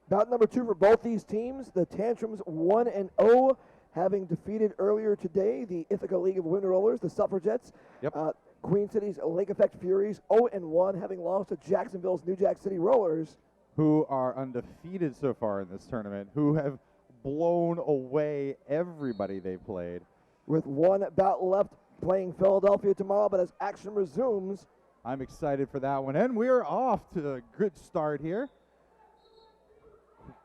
Bout number 2 for both these teams. The Tantrums 1-0, having defeated earlier today the Ithaca League of Women Rollers, the Suffragettes. Yep. Queen City's Lake Effect Furies 0-1, having lost to Jacksonville's New Jack City Rollers. Who are undefeated so far in this tournament, who have blown away everybody they played. With one bout left, playing Philadelphia tomorrow, but as action resumes. I'm excited for that one, and we're off to a good start here.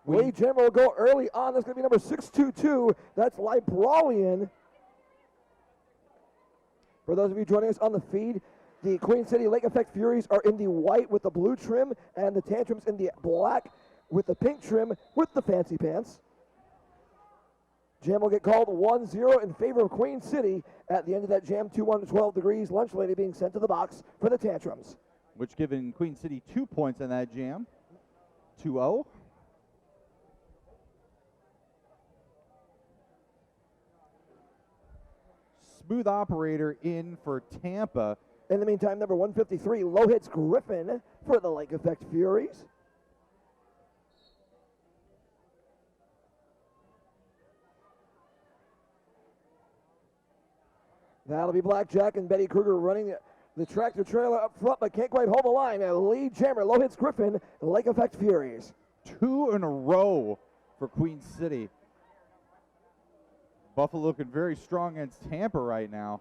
Lee Jammer will go early on. That's going to be number 622. That's Libralian. For those of you joining us on the feed, the Queen City Lake Effect Furies are in the white with the blue trim, and the Tantrums in the black with the pink trim with the fancy pants. Jam will get called 1-0 in favor of Queen City. At the end of that jam, 2-1 to 12 degrees. Lunch lady being sent to the box for the Tantrums. Which giving Queen City 2 points in that jam. 2-0. Smooth operator in for Tampa. In the meantime, number 153, low hits Griffin for the Lake Effect Furies. That'll be Blackjack and Betty Kruger running the tractor trailer up front, but can't quite hold the line. Lead jammer, low hits Griffin, Lake Effect Furies. 2 in a row for Queen City. Buffalo looking very strong against Tampa right now.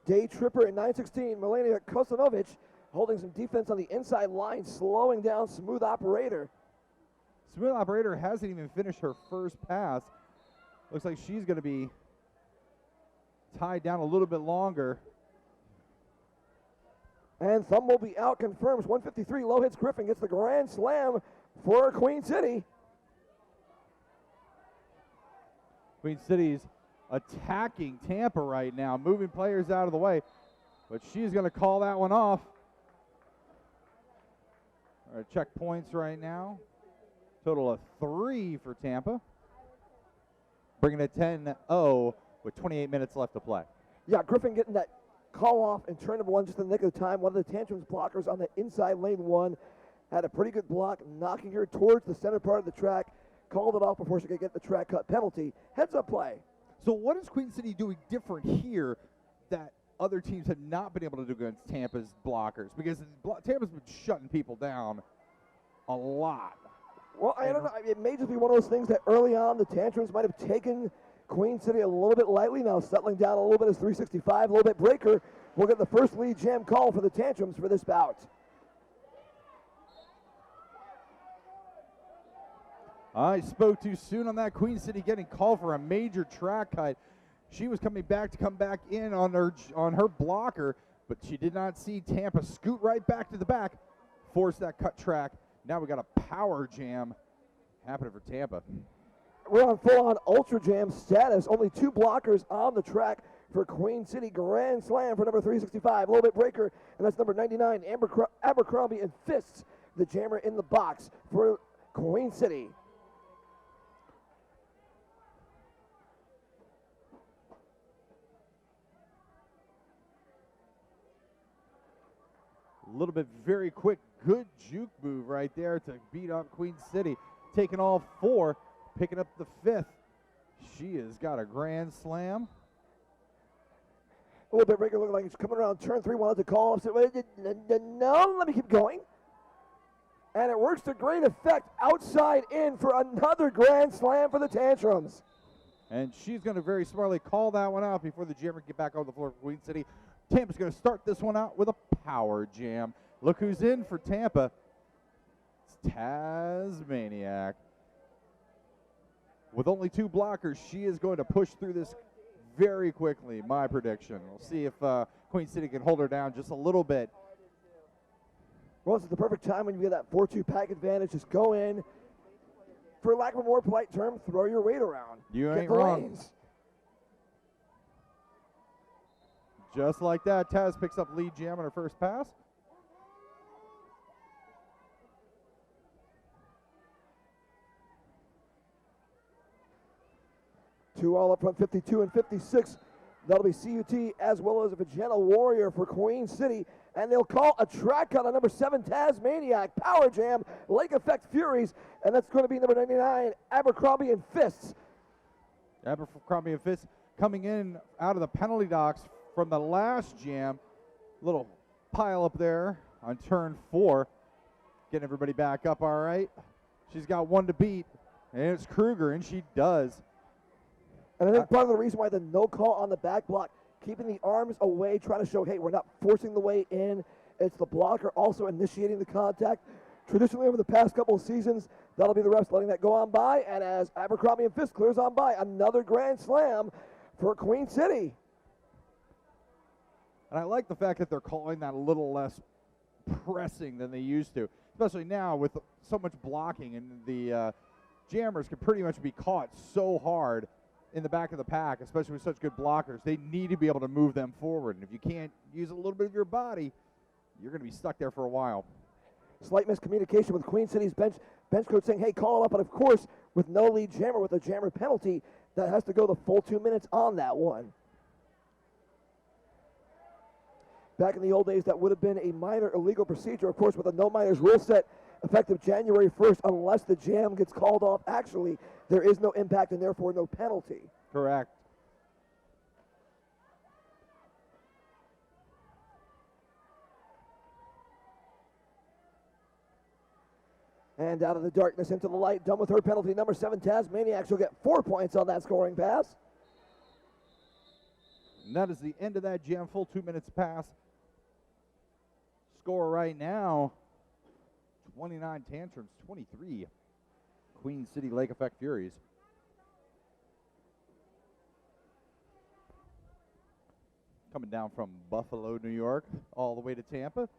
Day Tripper in 916, Melania Kosanovic holding some defense on the inside line, slowing down Smooth Operator. Smooth Operator hasn't even finished her first pass. Looks like she's going to be tied down a little bit longer. And Thumb will be out, confirms 153, low hits Griffin, gets the grand slam for Queen City. Queen City's attacking Tampa right now, moving players out of the way, but she's going to call that one off. All right, check points right now. Total of 3 for Tampa. Bringing it 10-0 with 28 minutes left to play. Yeah, Griffin getting that call off in turn number 1 just in the nick of time. One of the Tantrums blockers on the inside lane 1 had a pretty good block, knocking her towards the center part of the track. Called it off before she could get the track cut penalty. Heads up play. So what is Queen City doing different here that other teams have not been able to do against Tampa's blockers? Because Tampa's been shutting people down a lot. Well, I don't know. It may just be one of those things that early on the Tantrums might have taken Queen City a little bit lightly. Now settling down a little bit as 365, a little bit breaker. We'll get the first lead jam call for the Tantrums for this bout. I spoke too soon on that. Queen City getting called for a major track cut. She was coming back to come back in on her blocker, but she did not see Tampa scoot right back to the back, force that cut track. Now we got a power jam happening for Tampa. We're on full-on Ultra Jam status. Only 2 blockers on the track for Queen City. Grand slam for number 365. A little bit breaker, and that's number 99, Abercrombie, and Fists, the jammer in the box for Queen City. A little bit very quick, good juke move right there to beat up Queen City. Taking all 4, picking up the 5th. She has got a grand slam. A little bit breaker looking like it's coming around turn 3, wanted to call off. No, let me keep going. And it works to great effect outside in for another grand slam for the Tantrums. And she's going to very smartly call that one out before the jammer get back on the floor for Queen City. Tampa's going to start this one out with a power jam. Look who's in for Tampa. It's Tasmaniac. With only 2 blockers, she is going to push through this very quickly, my prediction. We'll see if Queen City can hold her down just a little bit. Well, this is the perfect time when you get that 4-2 pack advantage. Just go in. For lack of a more polite term, throw your weight around. You ain't wrong. Just like that, Taz picks up lead jam on her first pass. Two all up front, 52 and 56. That'll be CUT as well as a Vagina Warrior for Queen City. and they'll call a track cut on number 7, Tasmaniac, Power Jam, Lake Effect Furies, and that's going to be number 99, Abercrombie and Fists. Abercrombie and Fists coming in out of the penalty box from the last jam. Little pile up there on turn 4. Getting everybody back up all right. She's got one to beat, and it's Kruger, and she does. And I think part of the reason why the no call on the back block, keeping the arms away, trying to show, hey, we're not forcing the way in. It's the blocker also initiating the contact. Traditionally, over the past couple of seasons, that'll be the refs letting that go on by. And as Abercrombie and Fist clears on by, another grand slam for Queen City. And I like the fact that they're calling that a little less pressing than they used to, especially now with so much blocking, and the jammers can pretty much be caught so hard in the back of the pack, especially with such good blockers. They need to be able to move them forward, and if you can't use a little bit of your body, you're going to be stuck there for a while. Slight miscommunication with Queen City's bench coach saying, hey, call up, but of course, with no lead jammer, with a jammer penalty, that has to go the full 2 minutes on that one. Back in the old days, that would have been a minor illegal procedure, of course, with a no minors rule set effective January 1st, unless the jam gets called off. Actually, there is no impact and therefore no penalty. Correct. And out of the darkness into the light, done with her penalty. Number 7, Tasmaniac, she'll get 4 points on that scoring pass. And that is the end of that jam. Full 2 minutes pass. Score right now, 29 Tantrums, 23 Queen City Lake Effect Furies. Coming down from Buffalo, New York, all the way to Tampa.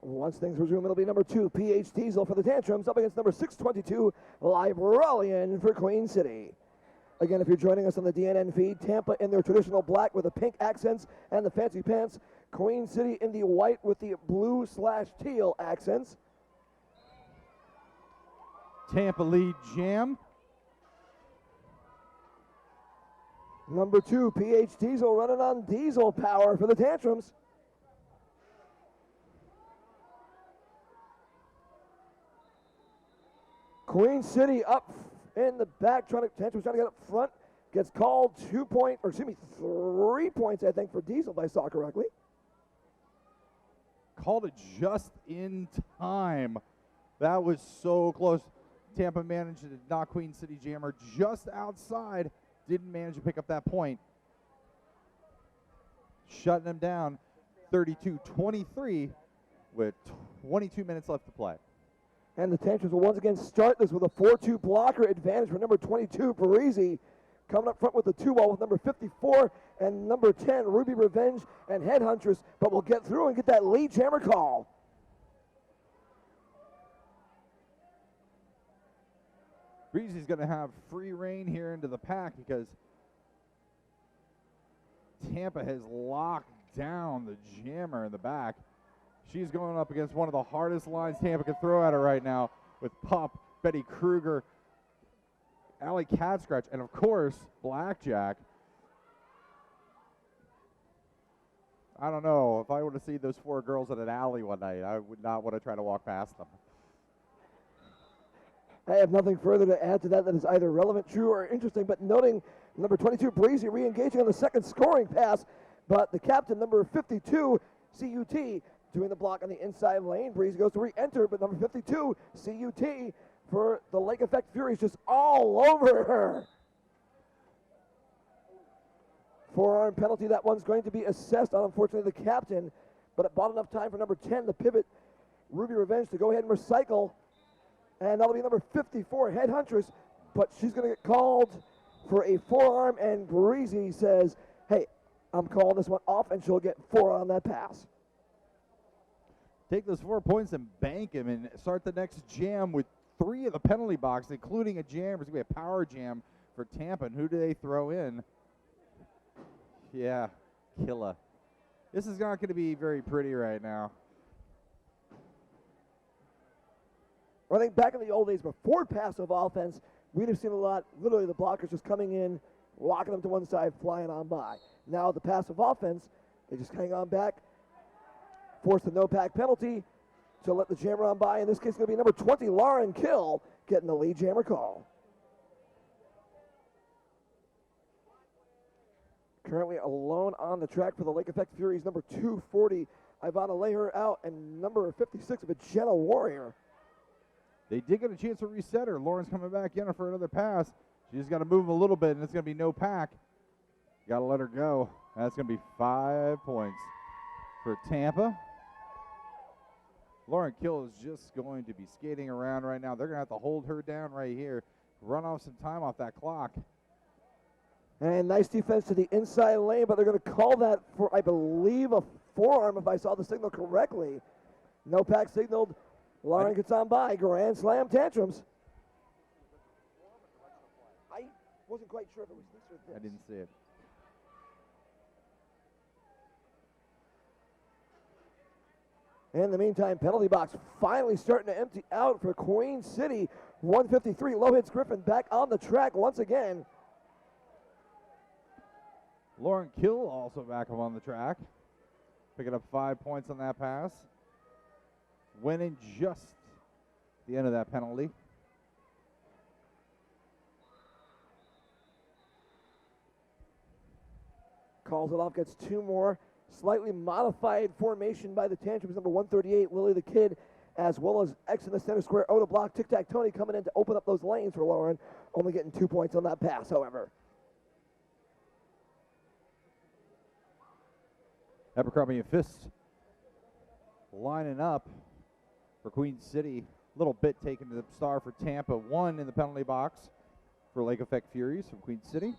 Once things resume, it'll be number 2, PH Diesel for the Tantrums, up against number 622, Librarian for Queen City. Again, if you're joining us on the DNN feed, Tampa in their traditional black with the pink accents and the fancy pants. Queen City in the white with the blue/teal accents. Tampa lead jam. Number 2, PH Diesel running on diesel power for the Tantrums. Queen City up in the back, Tantrums trying to get up front. Gets called 3 points, I think, for Diesel, if I saw correctly. Called it just in time. That was so close. Tampa managed to knock Queen City Jammer just outside. Didn't manage to pick up that point. Shutting them down 32-23 with 22 minutes left to play. And the Tantrums will once again start this with a 4-2 blocker advantage for number 22, Parisi. Coming up front with the 2-ball with number 54 and number 10, Ruby Revenge and Headhuntress. But we'll get through and get that lead jammer call. Breezy's going to have free reign here into the pack because Tampa has locked down the jammer in the back. She's going up against one of the hardest lines Tampa can throw at her right now with Pup, Betty Kruger, Allie Catscratch, and of course, Blackjack. I don't know. If I were to see those 4 girls at an alley one night, I would not want to try to walk past them. I have nothing further to add to that is either relevant, true, or interesting, but noting number 22, Breezy, re-engaging on the second scoring pass, but the captain, number 52, CUT, doing the block on the inside lane. Breezy goes to re-enter, but number 52, CUT, for the Lake Effect Furies, just all over her. Forearm penalty, that one's going to be assessed on, unfortunately, the captain, but it bought enough time for number 10, the pivot, Ruby Revenge, to go ahead and recycle. And that'll be number 54, Headhuntress, but she's going to get called for a forearm, and Breezy says, hey, I'm calling this one off, and she'll get 4 on that pass. Take those 4 points and bank them and start the next jam with 3 of the penalty box, including a jam. There's going to be a power jam for Tampa, and who do they throw in? Yeah, Killa. This is not going to be very pretty right now. I think back in the old days, before passive offense, we'd have seen a lot, literally the blockers just coming in, locking them to one side, flying on by. Now the passive offense, they just hang on back, force the no-pack penalty to let the jammer on by. In this case, it's going to be number 20, Lauren Kill, getting the lead jammer call. Currently alone on the track for the Lake Effect Furies, number 240, Ivana Leher out, and number 56 of it, Jenna Warrior. They did get a chance to reset her. Lauren's coming back in for another pass. She just got to move a little bit, and it's going to be no pack. Got to let her go. That's going to be 5 points for Tampa. Lauren Kill is just going to be skating around right now. They're going to have to hold her down right here, run off some time off that clock. And nice defense to the inside lane, but they're going to call that for, I believe, a forearm if I saw the signal correctly. No pack signaled. Lauren gets on by. Grand Slam tantrums. I wasn't quite sure if it was this or this. I didn't see it. In the meantime, penalty box finally starting to empty out for Queen City. 153, low hits Griffin back on the track once again. Lauren Kill also back up on the track, picking up 5 points on that pass. Winning just the end of that penalty. Calls it off, gets 2 more. Slightly modified formation by the Tantrums, number 138, Lily the Kid, as well as X in the center square, Oda Block, Tic Tac Tony coming in to open up those lanes for Lauren. Only getting 2 points on that pass, however. Abercrombie and Fist lining up for Queen City. A little bit taken to the star for Tampa. 1 in the penalty box for Lake Effect Furies from Queen City.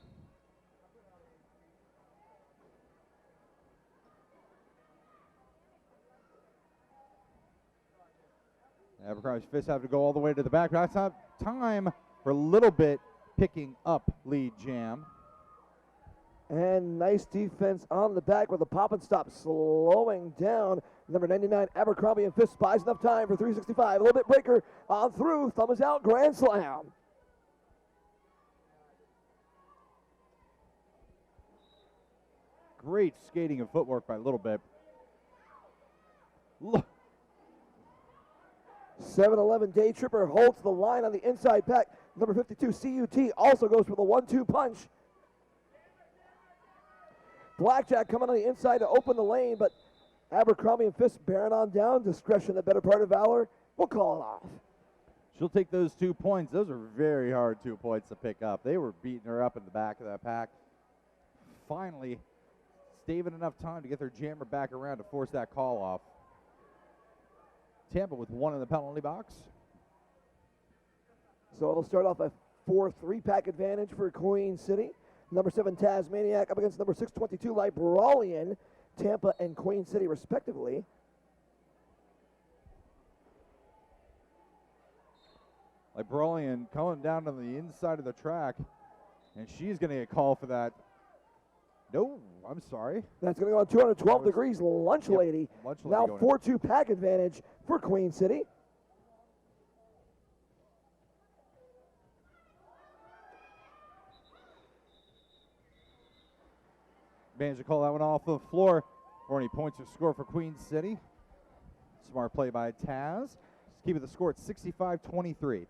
Abercrombie and Fist have to go all the way to the back. That's not time for a little bit picking up lead jam. And nice defense on the back with a pop and stop, slowing down. Number 99, Abercrombie and Fist buys enough time for 365. A little bit breaker on through. Thumb is out. Grand Slam. Great skating and footwork by Little Bit. Look. 7-11 Day Tripper holds the line on the inside pack. Number 52, CUT, also goes for the 1-2 punch. Blackjack coming on the inside to open the lane, but Abercrombie and Fist bearing on down. Discretion, the better part of valor. We'll call it off. She'll take those 2 points. Those are very hard 2 points to pick up. They were beating her up in the back of that pack. Finally, staving enough time to get their jammer back around to force that call off. Tampa with 1 in the penalty box. So it'll start off a 4-3 pack advantage for Queen City. Number 7, Tasmaniac, up against number 622, Libralian, Tampa and Queen City, respectively. Libralian coming down to the inside of the track, and she's going to get called for that. No, I'm sorry. That's going to go on 212 degrees, Lunch Lady. Lunch Lady now 4-2 pack advantage for Queen City. Managed to call that one off the floor. 40 points are scored for Queen City. Smart play by Taz. Just keeping the score at 65-23.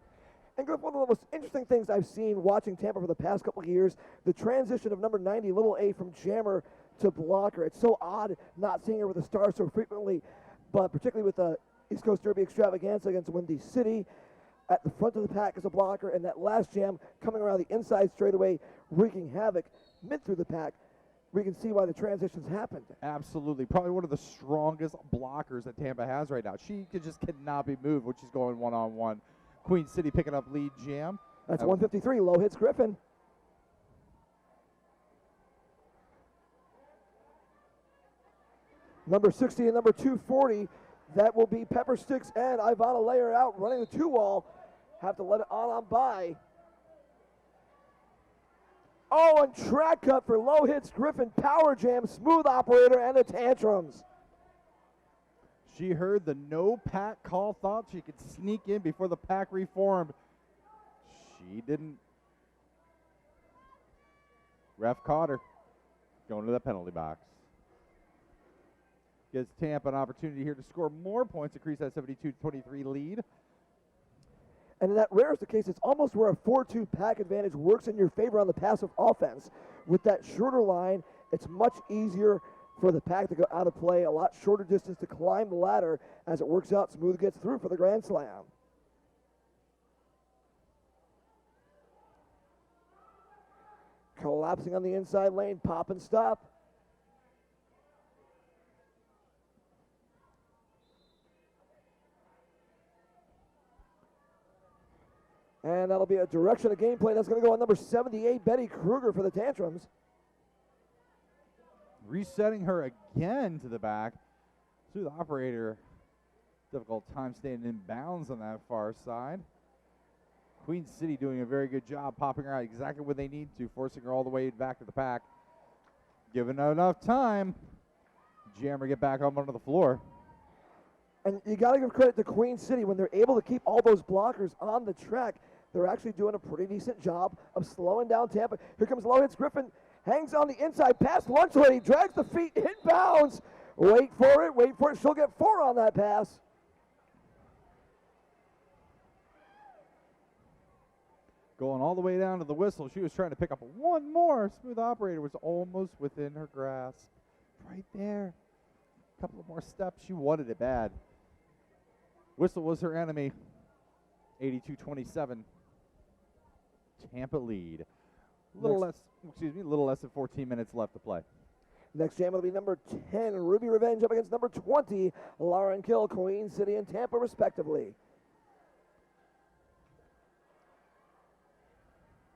And Griff, one of the most interesting things I've seen watching Tampa for the past couple of years, the transition of number 90, Little A, from jammer to blocker. It's so odd not seeing her with the star so frequently, but particularly with the East Coast Derby extravaganza against Windy City. At the front of the pack as a blocker, and that last jam coming around the inside straightaway, wreaking havoc mid through the pack. We can see why the transitions happened. Absolutely. Probably one of the strongest blockers that Tampa has right now. She just cannot be moved when she's going one-on-one. Queen City picking up lead jam. That's 153. Low hits Griffin. Number 60 and number 240. That will be Pepper Sticks and Ivana Leher out running the 2-wall. Have to let it on by. Oh, and track cut for low hits Griffin, power jam, smooth operator, and the tantrums. She heard the no pack call, thought she could sneak in before the pack reformed. She didn't. Ref caught her. going to the penalty box. Gives Tampa an opportunity here to score more points, increase that 72-23 lead. And in that rare is the case, it's almost where a 4-2 pack advantage works in your favor on the passive offense. With that shorter line, it's much easier for the pack to go out of play, a lot shorter distance to climb the ladder. As it works out, Smooth gets through for the Grand Slam. Collapsing on the inside lane, pop and stop. And that'll be a direction of gameplay that's going to go on number 78, Betty Kruger, for the Tantrums. Resetting her again to the back. Smooth operator, difficult time staying in bounds on that far side. Queen City doing a very good job popping her out exactly where they need to, forcing her all the way back to the pack. Given enough time, Jammer get back up onto the floor. And you got to give credit to Queen City. When they're able to keep all those blockers on the track, they're actually doing a pretty decent job of slowing down Tampa. Here comes Low Hits Griffin, hangs on the inside, past Lunch Lady, drags the feet, inbounds. Wait for it. She'll get 4 on that pass. Going all the way down to the whistle. She was trying to pick up one more. Smooth operator was almost within her grasp. Right there. A couple of more steps. She wanted it bad. Whistle was her enemy. 82-27. Tampa lead. A little less than 14 minutes left to play. Next jam will be number 10, Ruby Revenge, up against number 20, Lauren Kill, Queen City and Tampa, respectively.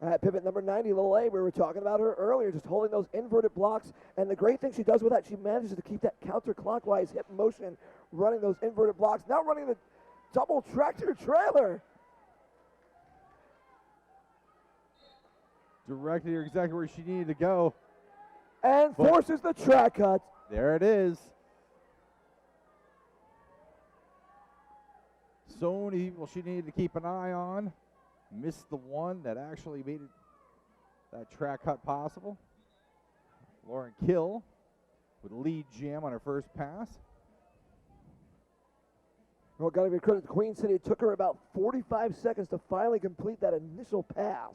At pivot number 90, Lil A, we were talking about her earlier, just holding those inverted blocks. And the great thing she does with that, she manages to keep that counterclockwise hip motion, running those inverted blocks, now running the double tractor trailer. Directed her exactly where she needed to go. And forces the track cut. There it is. Sony, well, she needed to keep an eye on. Missed the one that actually made that track cut possible. Lauren Kill with lead jam on her first pass. Well, got to give credit to Queen City. It took her about 45 seconds to finally complete that initial pass.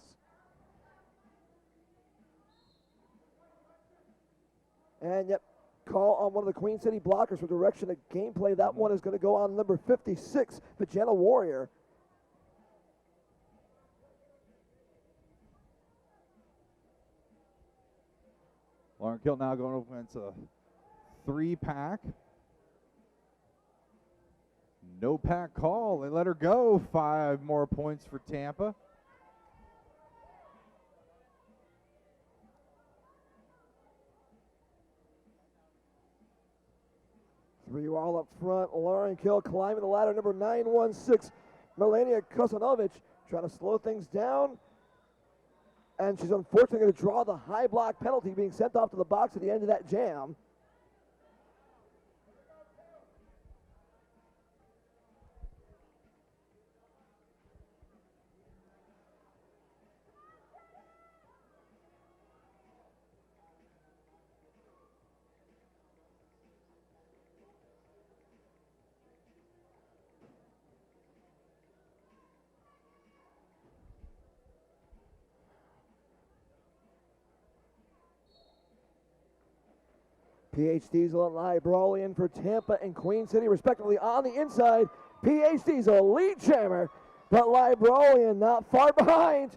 And yep, call on one of the Queen City blockers for direction of gameplay. That one is going to go on number 56, Vagina Warrior. Lauren Kill now going up against a 3-pack. No pack call. They let her go. 5 more points for Tampa. Three all up front. Lauren Kill climbing the ladder. Number 916, Melania Kosanovic, trying to slow things down. And she's unfortunately going to draw the high block penalty, being sent off to the box at the end of that jam. PH Diesel and Librolian for Tampa and Queen City, respectively. On the inside, PH Diesel, lead jammer, but Librolian not far behind.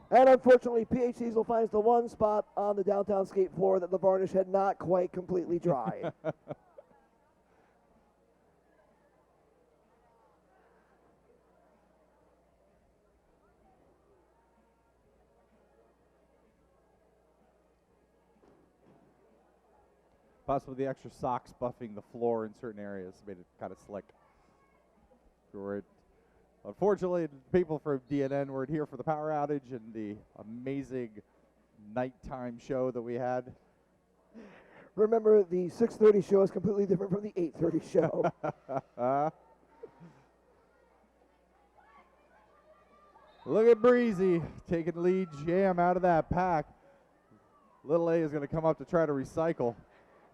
And unfortunately, PH Diesel finds the one spot on the downtown skate floor that the varnish had not quite completely dried. Possibly the extra socks buffing the floor in certain areas made it kind of slick. Unfortunately, the people from DNN weren't here for the power outage and the amazing nighttime show that we had. Remember, the 6:30 show is completely different from the 8:30 show. Look at Breezy taking lead jam out of that pack. Little A is going to come up to try to recycle.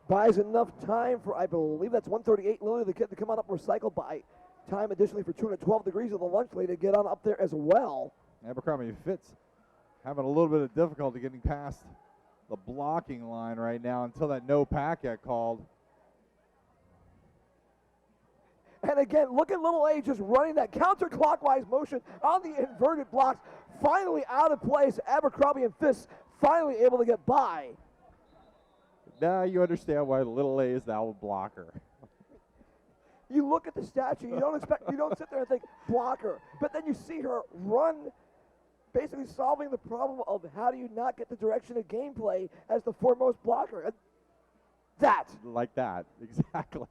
Buys enough time for, I believe that's 138, Lily the kid, to come on up and recycle by time additionally for 212 degrees of the lunch lady to get on up there as well. Abercrombie Fitz having a little bit of difficulty getting past the blocking line right now until that no pack got called. And again, look at Little A just running that counterclockwise motion on the inverted blocks. Finally out of place. Abercrombie and Fitz finally able to get by. Now you understand why Little A is now a blocker. You look at the statue, you don't sit there and think blocker, but then you see her run, basically solving the problem of how do you not get the direction of gameplay as the foremost blocker. And that. Like that, exactly.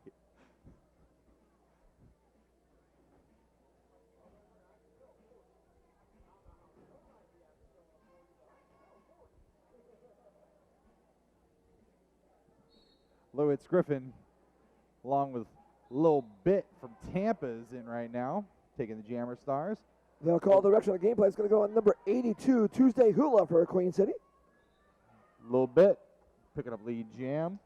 Lewis Griffin, along with Lil Bit from Tampa, is in right now, taking the Jammer Stars. They'll call the direction of the gameplay. It's going to go on number 82, Tuesday Hula for Queen City. Lil Bit picking up lead jam.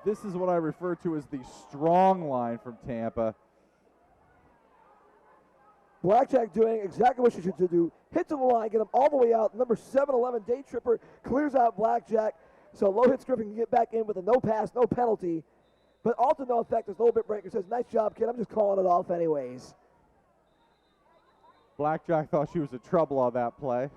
This is what I refer to as the strong line from Tampa. Blackjack doing exactly what she should do. Hit to the line, get him all the way out. Number 7-11, Day Tripper, clears out Blackjack. So Low Hits Griffin can get back in with a no pass, no penalty. But all to no effect as Little Bit Breaker says, nice job, kid. I'm just calling it off anyways. Blackjack thought she was in trouble on that play.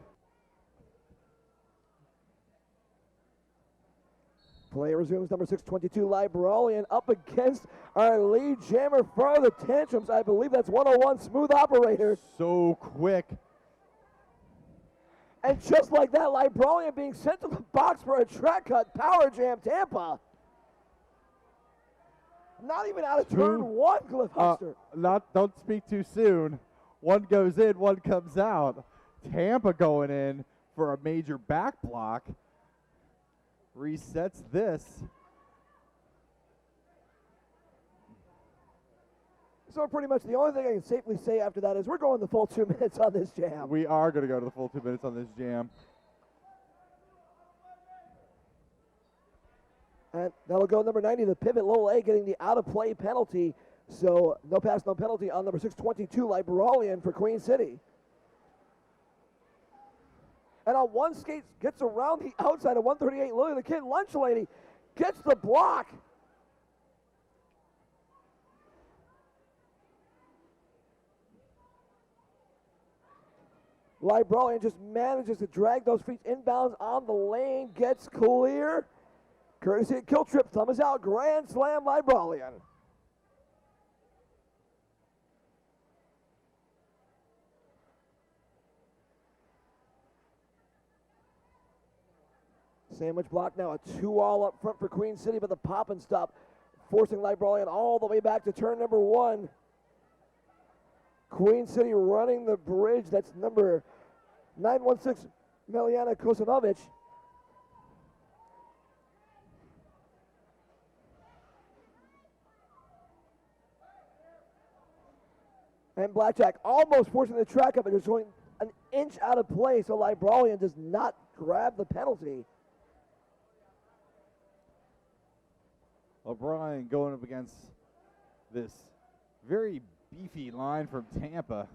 Play resumes, number 622, Librarian up against our lead jammer for the Tantrums. I believe that's 101, Smooth Operator. So quick. And just like that, Librarian being sent to the box for a track cut, Power Jam Tampa. Not even out of turn one, Cliff Huster. Don't speak too soon. One goes in, one comes out. Tampa going in for a major back block. Resets this. So pretty much the only thing I can safely say after that is we're going the full 2 minutes on this jam. We are going to go to the full 2 minutes on this jam. And that'll go number 90, the pivot, Lil A getting the out-of-play penalty. So no pass, no penalty on number 622, Librarian for Queen City. And on one skate, gets around the outside of 138, Lily the Kid, Lunch Lady, gets the block. Librarian just manages to drag those feet inbounds on the lane, gets clear. Courtesy of Kill Trip, thumb is out, Grand Slam Librarian. Sandwich block now, a 2-all up front for Queen City, but the pop and stop forcing Librarian all the way back to turn number 1. Queen City running the bridge. That's number 916, Meliana Kosanovic. And Blackjack almost forcing the track up and just going an inch out of play, so Librarian does not grab the penalty. O'Brien going up against this very beefy line from Tampa.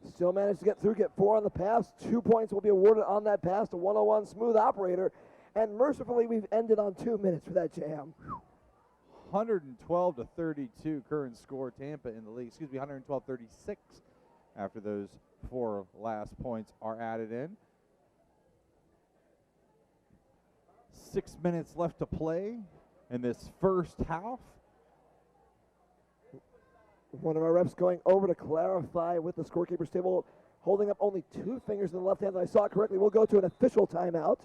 Still managed to get through, get 4 on the pass. 2 points will be awarded on that pass to 101 Smooth Operator. And mercifully, we've ended on 2 minutes for that jam. 112 to 32 current score, Tampa in the league. 112-36 after those 4 last points are added in. 6 minutes left to play in this first half. One of our reps going over to clarify with the scorekeeper's table, holding up only 2 fingers in the left hand. If I saw it correctly, we'll go to an official timeout.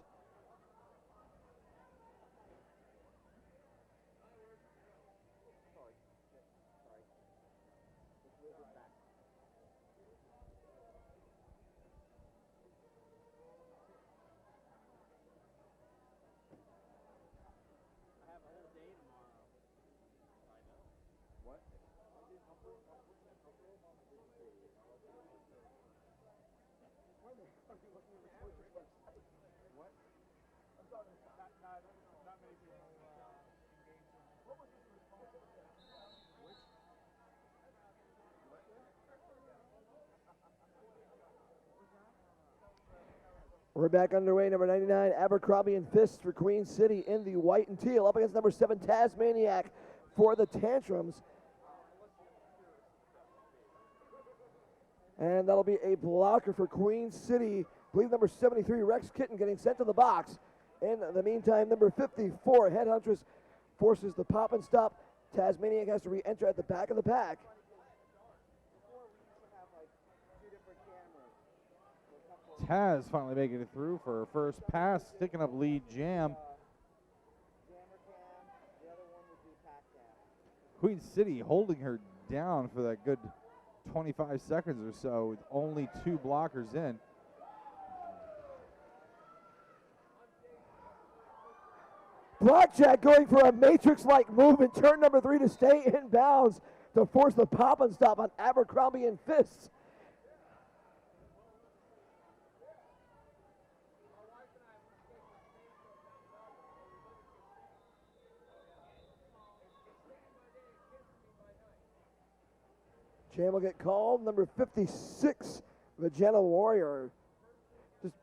We're back underway. Number 99, Abercrombie and Fists for Queen City in the white and teal. Up against number 7, Tasmaniac for the Tantrums. And that'll be a blocker for Queen City. I believe number 73, Rex Kitten, getting sent to the box. In the meantime, number 54, Headhuntress, forces the pop and stop. Tasmaniac has to re-enter at the back of the pack. Taz finally making it through for her first pass, sticking up lead jam. Queen City holding her down for that good 25 seconds or so with only 2 blockers in. Blackjack going for a matrix-like movement. Turn number 3 to stay in bounds to force the pop and stop on Abercrombie and Fists. Jam will get called. Number 56, Vagina Warrior. Just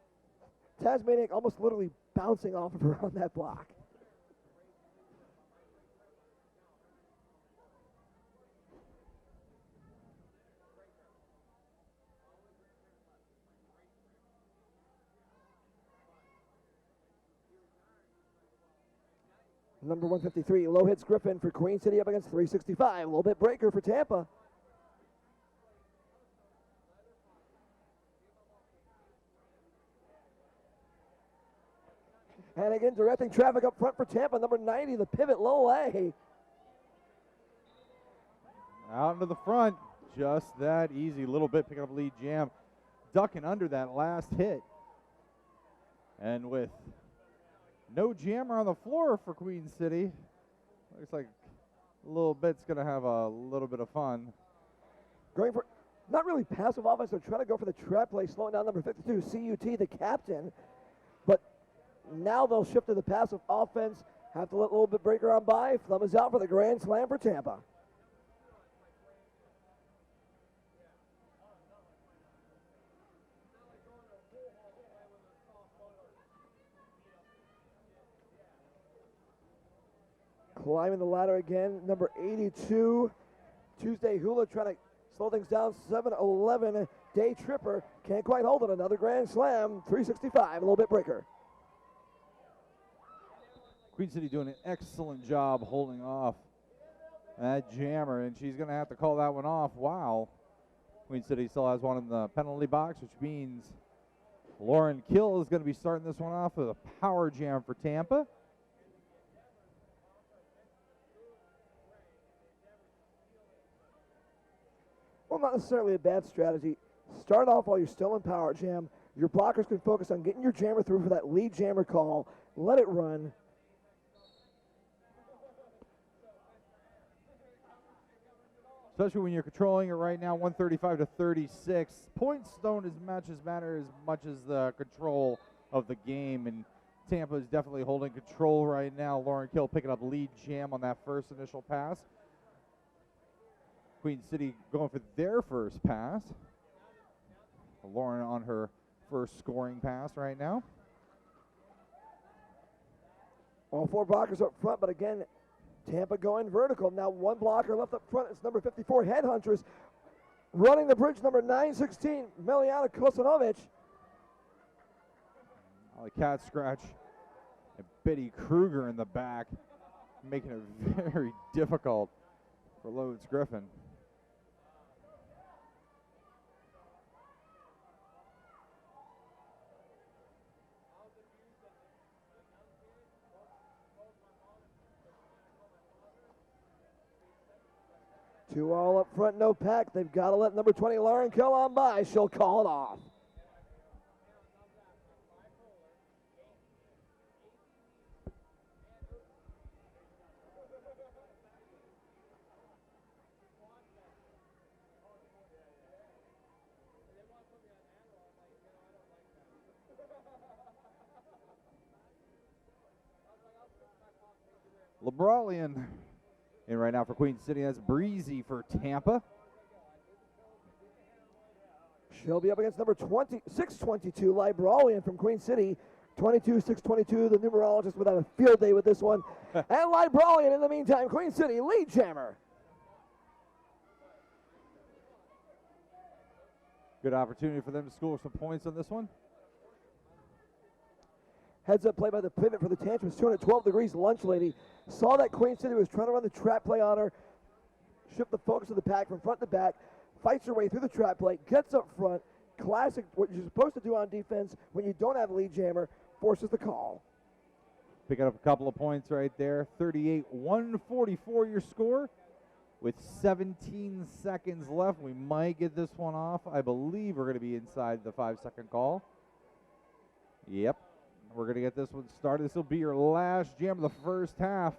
Tasmaniac almost literally bouncing off of her on that block. Number 153, low hits Griffin for Queen City up against 365. A little bit breaker for Tampa. And again, directing traffic up front for Tampa, number 90, the pivot low A. Out into the front, just that easy. A little bit picking up lead jam, ducking under that last hit. And with no jammer on the floor for Queen City, looks like a little bit's going to have a little bit of fun. Going for, not really passive offense, they're trying to go for the trap play, slowing down number 52, CUT, the captain. But now they'll shift to the passive offense, have to let a little bit breaker on by. Thumb is out for the grand slam for Tampa. Climbing the ladder again, number 82, Tuesday Hula trying to slow things down, 7-11, Day Tripper, can't quite hold it, another grand slam, 365, a little bit breaker. Queen City doing an excellent job holding off that jammer, and she's going to have to call that one off. Wow. Queen City still has one in the penalty box, which means Lauren Kill is going to be starting this one off with a power jam for Tampa. Well, not necessarily a bad strategy. Start off while you're still in power jam. Your blockers can focus on getting your jammer through for that lead jammer call. Let it run. Especially when you're controlling it right now, 135 to 36. Points don't as much matter as much as the control of the game, and Tampa is definitely holding control right now. Lauren Kill picking up lead jam on that first initial pass. Queen City going for their first pass. Lauren on her first scoring pass right now. All 4 blockers up front, but again, Tampa going vertical. Now 1 blocker left up front. It's number 54, Headhuntress. Running the bridge, number 916, Meliana Kosanovic. A cat scratch. And Betty Kruger in the back, making it very difficult for Loads Griffin. Two all up front, no pack. They've got to let number 20, Lauren Kill on by. She'll call it off. Libralian in right now for Queen City. That's Breezy for Tampa. She'll be up against number 622, Libralian from Queen City. 22-622, the numerologist would have a field day with this one. And Libralian, in the meantime, Queen City, lead jammer. Good opportunity for them to score some points on this one. Heads up play by the pivot for the Tantrums, 212 degrees lunch lady. Saw that Queen City was trying to run the trap play on her. Shift the focus of the pack from front to back. Fights her way through the trap play, gets up front. Classic, what you're supposed to do on defense when you don't have a lead jammer, forces the call. Picking up a couple of points right there. 38-144 your score. With 17 seconds left, we might get this one off. I believe we're going to be inside the 5-second call. Yep. We're going to get this one started. This will be your last jam of the first half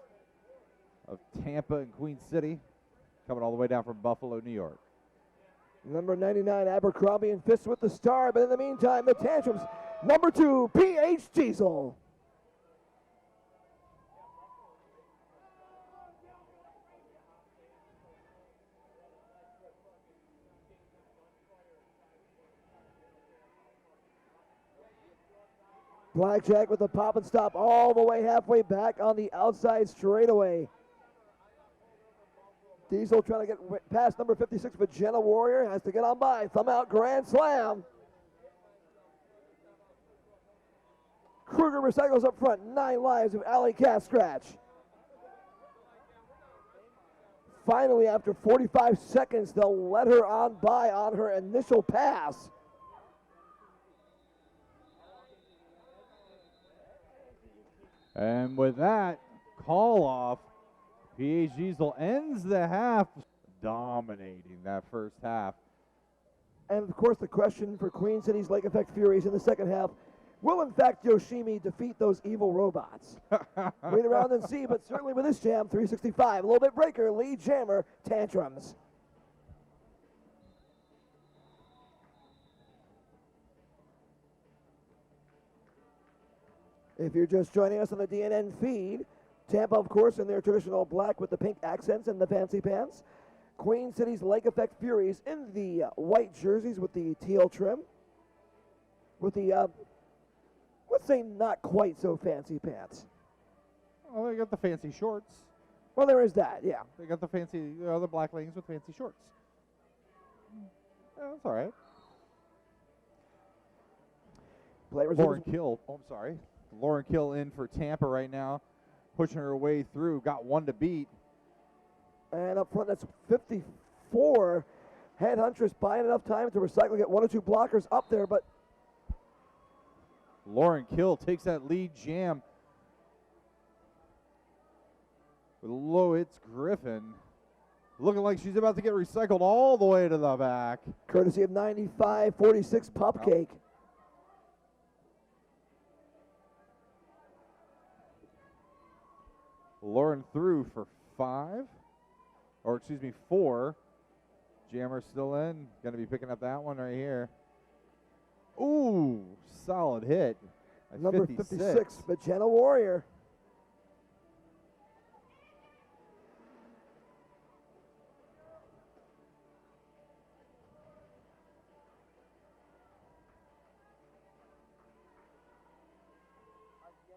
of Tampa and Queen City. Coming all the way down from Buffalo, New York. Number 99, Abercrombie and Fist with the star. But in the meantime, the Tantrums, number 2, P.H. Diesel. Blackjack with the pop and stop all the way halfway back on the outside straightaway. Diesel trying to get past number 56, but Jenna Warrior has to get on by. Thumb out, grand slam. Kruger recycles up front, 9 lives of Alley Cass Scratch. Finally, after 45 seconds, they'll let her on by on her initial pass. And with that call off, P.H. Diesel ends the half, dominating that first half. And of course, the question for Queen City's Lake Effect Furies in the second half, will in fact Yoshimi defeat those evil robots? Wait around and see, but certainly with this jam, 365, a little bit breaker, lead jammer, Tantrums. If you're just joining us on the DNN feed, Tampa, of course, in their traditional black with the pink accents and the fancy pants. Queen City's Lake Effect Furies in the white jerseys with the teal trim. With the, let's say, not quite so fancy pants. Well, they got the fancy shorts. Well, there is that, yeah. They got the fancy, the black leggings with fancy shorts. Yeah, that's all right. Lauren Kill, oh, I'm sorry. Lauren Kill in for Tampa right now, pushing her way through, got one to beat. And up front, that's 54. Headhuntress buying enough time to recycle, get 1 or 2 blockers up there, but Lauren Kill takes that lead jam with Loitz Griffin. Looking like she's about to get recycled all the way to the back. Courtesy of 95-46 Pupcake. Lauren through for 4. Jammer still in. Going to be picking up that one right here. Ooh, solid hit. Number 56, but Jenna Warrior.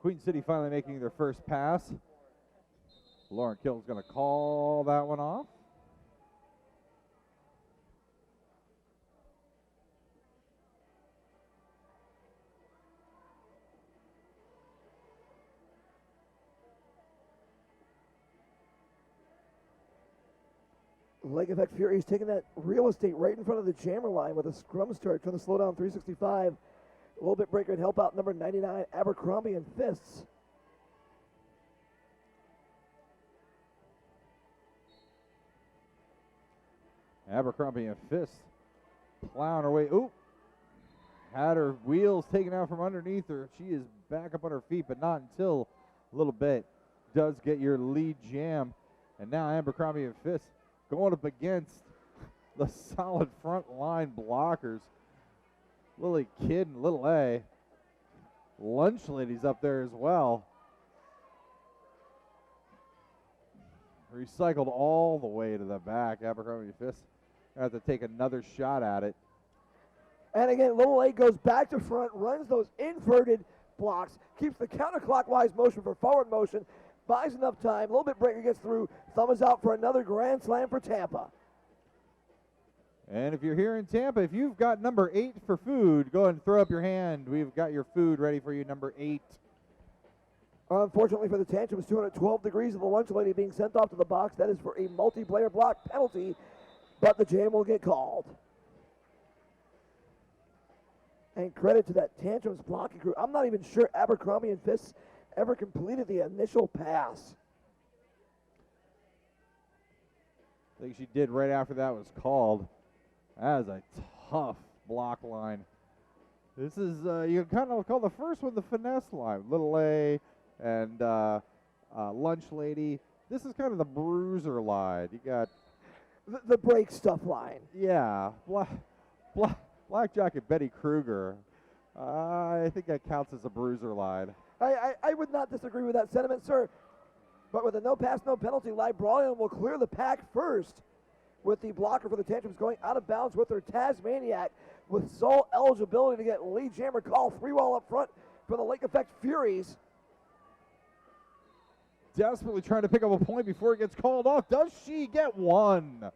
Queen City finally making their first pass. Lauren Kill's going to call that one off. Lake Effect Fury's taking that real estate right in front of the jammer line with a scrum start, trying to slow down 365. A little bit breaker and help out number 99, Abercrombie and Fists. Abercrombie and Fist plowing her way. Ooh, had her wheels taken out from underneath her. She is back up on her feet, but not until a little bit. Does get your lead jam. And now Abercrombie and Fist going up against the solid front line blockers. Lily Kidd and Little A. Lunch Ladies up there as well. Recycled all the way to the back. Abercrombie Fists have to take another shot at it. And again, Little A goes back to front, runs those inverted blocks, keeps the counterclockwise motion for forward motion, buys enough time, a little bit breaker gets through, thumb is out for another grand slam for Tampa. And if you're here in Tampa, if you've got number 8 for food, go ahead and throw up your hand. We've got your food ready for you, number 8. Unfortunately for the Tantrums, 212 degrees of the lunch lady being sent off to the box. That is for a multi-player block penalty, but the jam will get called. And credit to that Tantrums blocking crew. I'm not even sure Abercrombie and Fists ever completed the initial pass. I think she did right after that was called. That is a tough block line. This is, you kind of call the first one the finesse line. Little A and Lunch Lady. This is kind of the bruiser line. You got the break stuff line. Yeah, Blackjack and Betty Kruger. I think that counts as a bruiser line. I would not disagree with that sentiment, sir. But with a no pass, no penalty, Librarian will clear the pack first, with the blocker for the Tantrums going out of bounds with their Tasmaniac, with sole eligibility to get lead jammer call. 3-wall up front for the Lake Effect Furies. Desperately trying to pick up a point before it gets called off. Does she get one?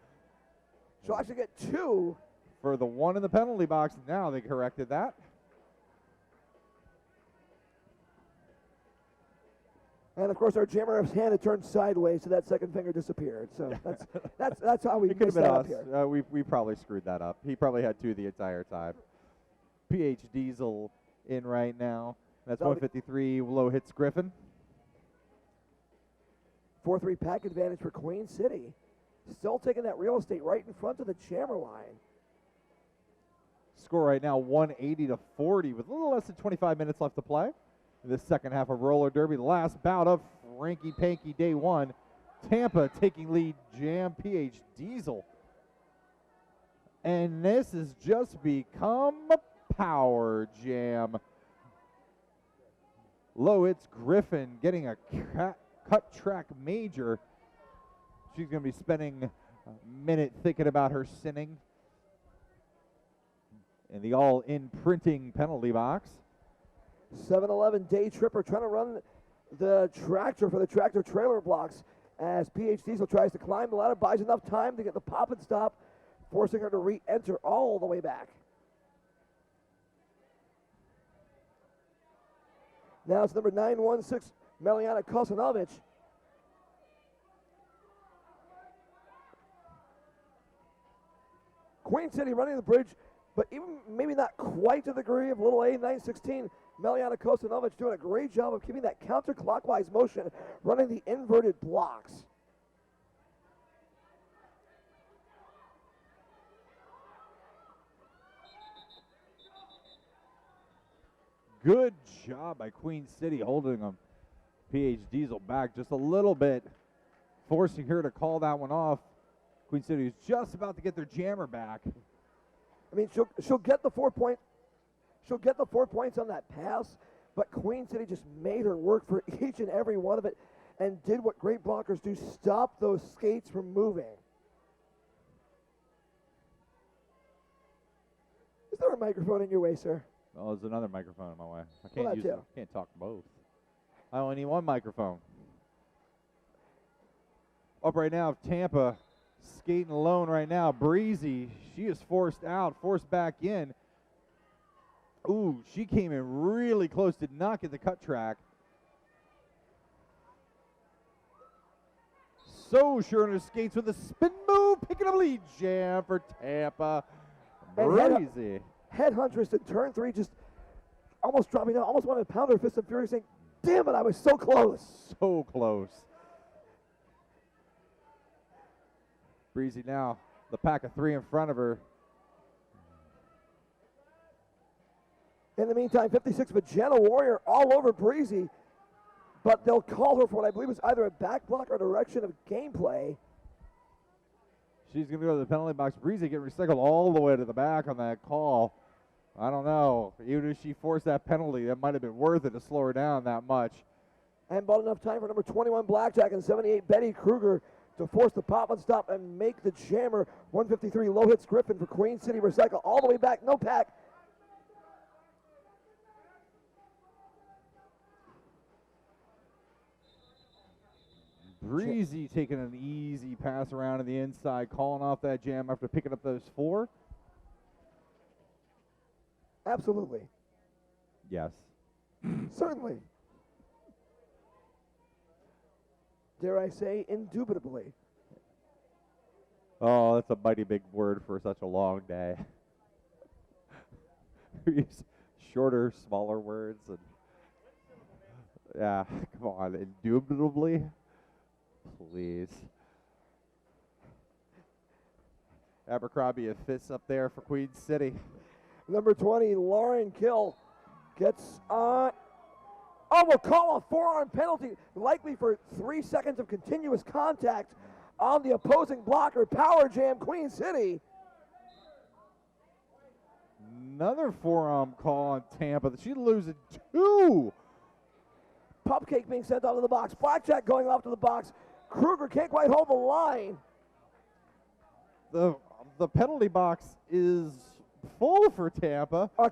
She'll actually get 2. For the one in the penalty box. Now they corrected that. And of course, our jammer's hand had turned sideways, so that second finger disappeared. So that's how we messed that up here. We probably screwed that up. He probably had 2 the entire time. PH Diesel in right now. That's 153. Low hits Griffin. 4-3 pack advantage for Queen City. Still taking that real estate right in front of the jammer line. Score right now 180-40 with a little less than 25 minutes left to play. In the second half of roller derby, the last bout of Franky Panky Day 1. Tampa taking lead, Jam PH Diesel. And this has just become a power jam. Low it's Griffin getting a cut track major. She's going to be spending a minute thinking about her sinning in the all-in printing penalty box. 7-11 day tripper trying to run the tractor for the tractor trailer blocks as PH Diesel tries to climb the ladder, buys enough time to get the pop and stop, forcing her to re-enter all the way back. Now it's number 916, Meliana Kosanovic. Queen City running the bridge, but even maybe not quite to the degree of Little A 916. Meliana Kosanovic doing a great job of keeping that counterclockwise motion, running the inverted blocks. Good job by Queen City holding them. PH Diesel back just a little bit, forcing her to call that one off. Queen City is just about to get their jammer back. I mean, she'll get the 4 point. She'll get the 4 points on that pass, but Queen City just made her work for each and every one of it and did what great blockers do, stop those skates from moving. Is there a microphone in your way, sir? Oh, there's another microphone in my way. I Well, can't use it. Can't talk both. I only need one microphone. Up right now, Tampa skating alone right now. Breezy, she is forced out, forced back in. Ooh, she came in really close, did not get the cut track. So sure on her skates with a spin move, picking up lead jam for Tampa. Breezy. Headhuntress in turn 3 just almost dropping down, almost wanted to pound her fist of fury, saying, damn it, I was so close. So close. Breezy now, the pack of 3 in front of her. In the meantime, 56 Vagina Warrior all over Breezy, but they'll call her for what I believe is either a back block or direction of gameplay. She's going to go to the penalty box. Breezy getting recycled all the way to the back on that call. I don't know. Even if she forced that penalty, that might have been worth it to slow her down that much. And bought enough time for number 21 Blackjack and 78 Betty Kruger to force the pop and stop and make the jammer. 153 low hits Griffin for Queen City Recycle. All the way back, no pack. Breezy taking an easy pass around to the inside, calling off that jam after picking up those 4. Absolutely. Yes. Certainly. Dare I say, indubitably. Oh, that's a mighty big word for such a long day. Use shorter, smaller words. And yeah, come on, indubitably. Please. Abercrombie a fist up there for Queen City. Number 20, Lauren Kill gets on. Oh, we'll call a forearm penalty, likely for 3 seconds of continuous contact on the opposing blocker. Power jam, Queen City. Another forearm call on Tampa. She's losing 2. Pupcake being sent out of the box. Blackjack going off to the box. Kruger can't quite hold the line. The penalty box is full for Tampa. A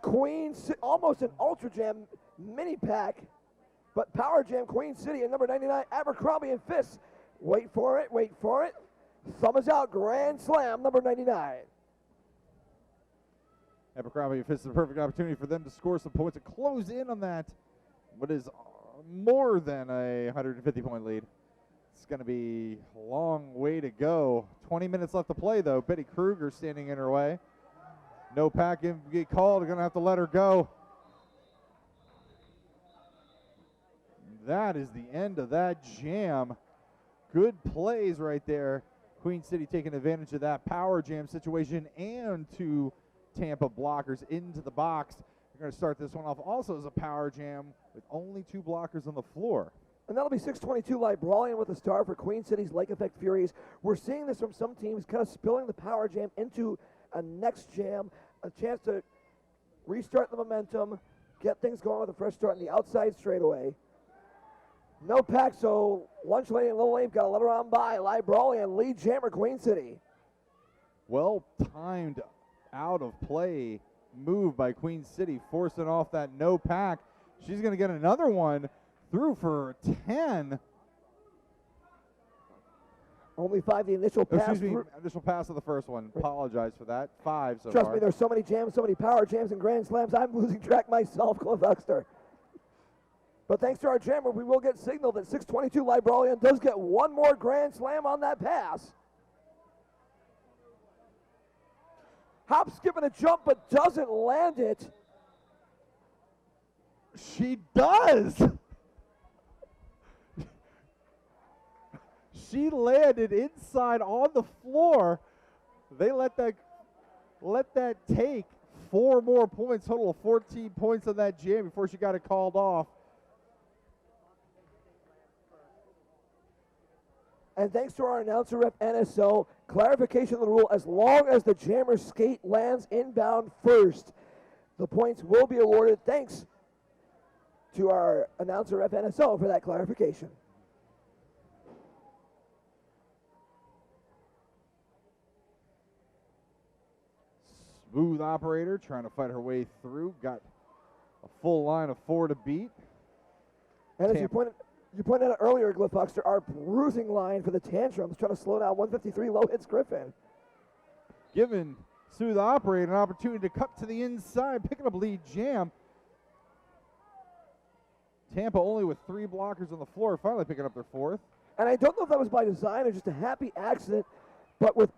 almost an Ultra Jam mini pack, but Power Jam Queen City and number 99 Abercrombie and Fists. Wait for it, wait for it. Thumb is out, grand slam, number 99. Abercrombie and Fists is a perfect opportunity for them to score some points and close in on that. What is more than a 150-point lead. It's going to be a long way to go. 20 minutes left to play, though. Betty Kruger standing in her way. No pack get called. They're going to have to let her go. That is the end of that jam. Good plays right there. Queen City taking advantage of that power jam situation and 2 Tampa blockers into the box. They're going to start this one off also as a power jam with only 2 blockers on the floor. And that'll be 622 Libralian with a star for Queen City's Lake Effect Furies. We're seeing this from some teams kind of spilling the power jam into a next jam, a chance to restart the momentum, get things going with a fresh start on the outside straightaway. No pack, so Lunch Lady and Little Ape got to let her on by. Libralian lead jammer Queen City. Well timed out of play move by Queen City, forcing off that no pack. She's going to get another one through for 10. Only 5 the initial pass. Excuse me, initial pass of the first one. Right. Apologize for that. 5 so Trust far. me, there's so many jams, so many power jams and grand slams. I'm losing track myself, Cliff Huxter. But thanks to our jammer, we will get signal that 622 Libralian does get one more grand slam on that pass. Hop, skip, and a jump, but doesn't land it. She does. She landed inside on the floor. They let that take 4 more points, total of 14 points on that jam before she got it called off. And thanks to our announcer rep NSO, clarification of the rule, as long as the jammer skate lands inbound first, the points will be awarded. Thanks to our announcer rep NSO for that clarification. Smooth operator trying to fight her way through. Got a full line of 4 to beat. And as you pointed out earlier, Cliff Huxter, our bruising line for the Tantrums, trying to slow down 153 low hits Griffin. Giving Smooth operator an opportunity to cut to the inside, picking up lead jam. Tampa only with 3 blockers on the floor, finally picking up their 4th. And I don't know if that was by design or just a happy accident, but with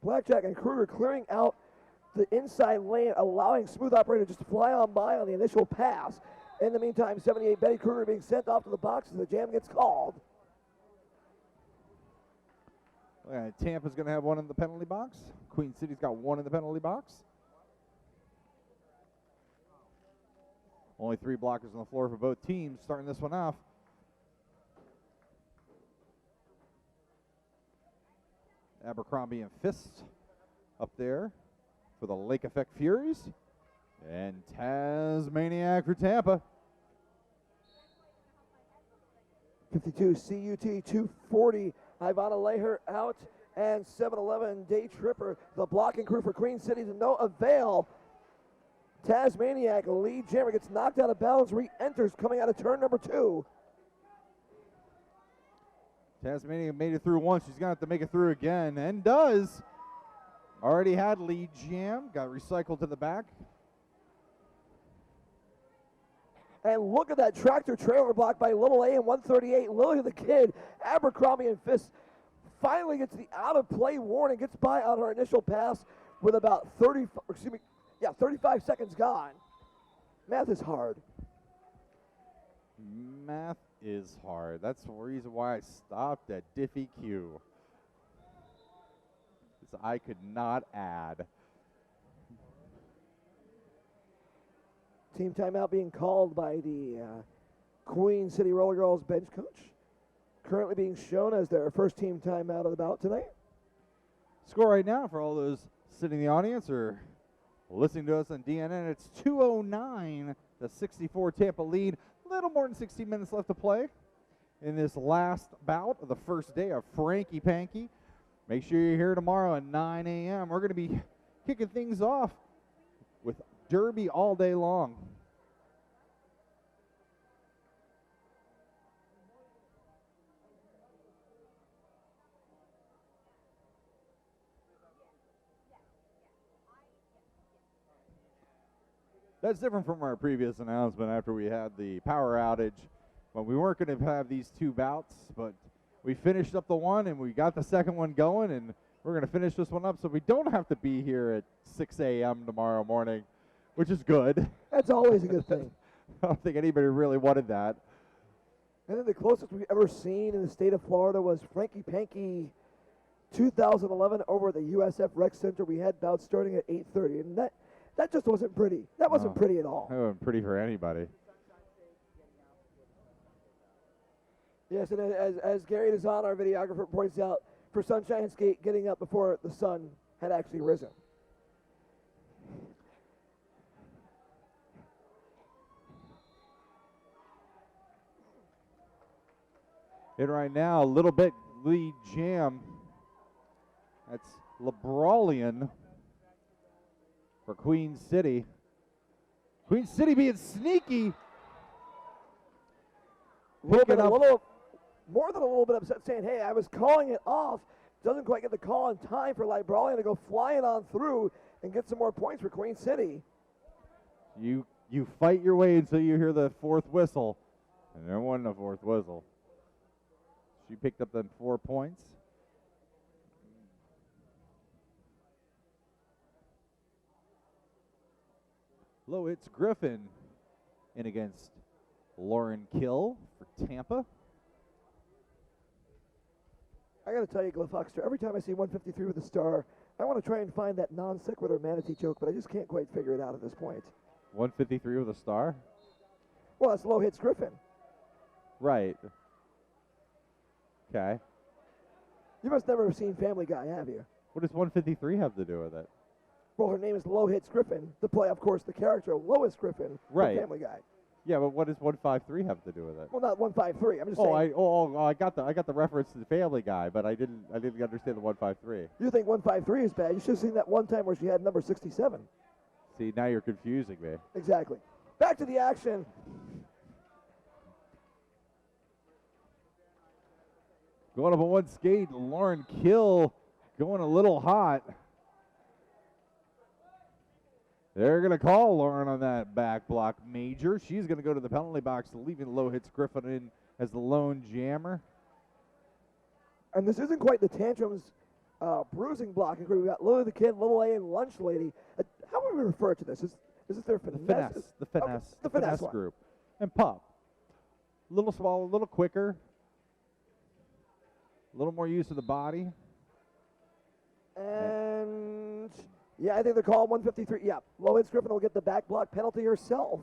Blackjack and Kruger clearing out the inside lane, allowing Smooth operator just to fly on by on the initial pass. In the meantime, 78 Betty Kruger being sent off to the box as the jam gets called. Tampa's going to have 1 in the penalty box. Queen City's got 1 in the penalty box. Only 3 blockers on the floor for both teams starting this one off. Abercrombie and Fist up there for the Lake Effect Furies. And Tasmaniac for Tampa. 52 CUT 240. Ivana Leher out. And 7-11 Day Tripper. The blocking crew for Queen City to no avail. Tasmaniac lead jammer gets knocked out of bounds, re-enters coming out of turn number 2. Tasmania made it through once. She's going to have to make it through again, and does. Already had lead jam, got recycled to the back. And look at that tractor trailer block by Little A in 138. Lily the Kid, Abercrombie and Fist finally gets the out of play warning, gets by on her initial pass with about 35 seconds gone. Math is hard. Math is hard. That's the reason why I stopped at Diffie Q. Because I could not add. Team timeout being called by the Queen City Roller Girls bench coach. Currently being shown as their first team timeout of the bout tonight. Score right now for all those sitting in the audience or listening to us on DNN, it's 2:09, the 64 Tampa lead. A little more than 60 minutes left to play in this last bout of the first day of Franky Panky. Make sure you're here tomorrow at 9 a.m. We're going to be kicking things off with Derby all day long. That's different from our previous announcement after we had the power outage. Well, we weren't going to have these two bouts, but we finished up the one and we got the second one going, and we're going to finish this one up so we don't have to be here at 6 a.m. tomorrow morning, which is good. That's always a good thing. I don't think anybody really wanted that. And then the closest we've ever seen in the state of Florida was Franky Panky 2011 over at the USF Rec Center. We had bouts starting at 8:30, and that just wasn't pretty. That wasn't pretty at all. That wasn't pretty for anybody. Yes, and as Gary Dazan, our videographer, points out, for Sunshine Skate getting up before the sun had actually risen. And right now, a little bit lead jam. That's Lebrolian for Queen City. Queen City being sneaky. A little more than a little bit upset, saying, hey, I was calling it off. Doesn't quite get the call in time for Libralian to go flying on through and get some more points for Queen City. You fight your way until you hear the fourth whistle. And there wasn't a fourth whistle. She picked up them 4 points. Low hits Griffin in against Lauren Kill for Tampa. I got to tell you, Glyph Huckster, every time I see 153 with a star, I want to try and find that non sequitur manatee joke, but I just can't quite figure it out at this point. 153 with a star? Well, that's low hits Griffin. Right. Okay. You must never have seen Family Guy, have you? What does 153 have to do with it? Well, her name is Low Hits Griffin, to play, of course, the character Lois Griffin from Family Guy. Yeah, but what does 153 have to do with it? Well, not 153. I'm just saying. I got the reference to the Family Guy, but I didn't understand the 153. You think 153 is bad? You should have seen that one time where she had number 67. See, now you're confusing me. Exactly. Back to the action. Going up on one skate, Lauren Kill going a little hot. They're going to call Lauren on that back block major. She's going to go to the penalty box, leaving Low Hits Griffin in as the lone jammer. And this isn't quite the Tantrums bruising blocking group. We've got Lily the Kid, Little A, and Lunch Lady. How would we refer to this? Is this their finesse? The finesse. Okay, the finesse group. And Pup. A little smaller, a little quicker. A little more use of the body. And yeah, I think they're calling 153. Yeah, Low Hits Griffin will get the back block penalty herself.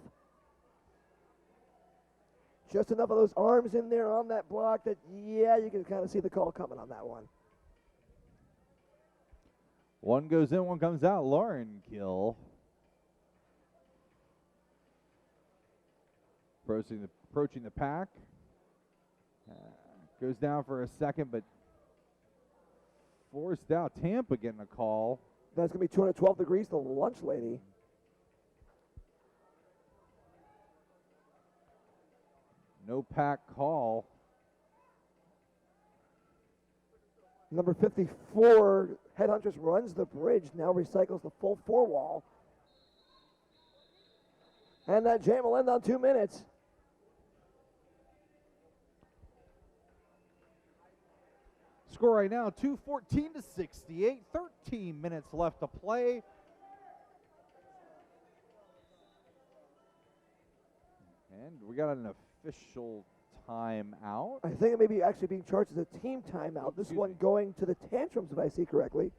Just enough of those arms in there on that block that, yeah, you can kind of see the call coming on that one. One goes in, one comes out. Lauren Kill. Approaching the pack. Goes down for a second, but forced out. Tampa getting a call. That's going to be 212 degrees, the lunch lady. No pack call. Number 54, Headhunters runs the bridge, now recycles the full 4 wall. And that jam will end on 2 minutes. Score right now, 2:14 to 68. 13 minutes left to play. And we got an official timeout. I think it may be actually being charged as a team timeout. This one going to the Tantrums, if I see correctly.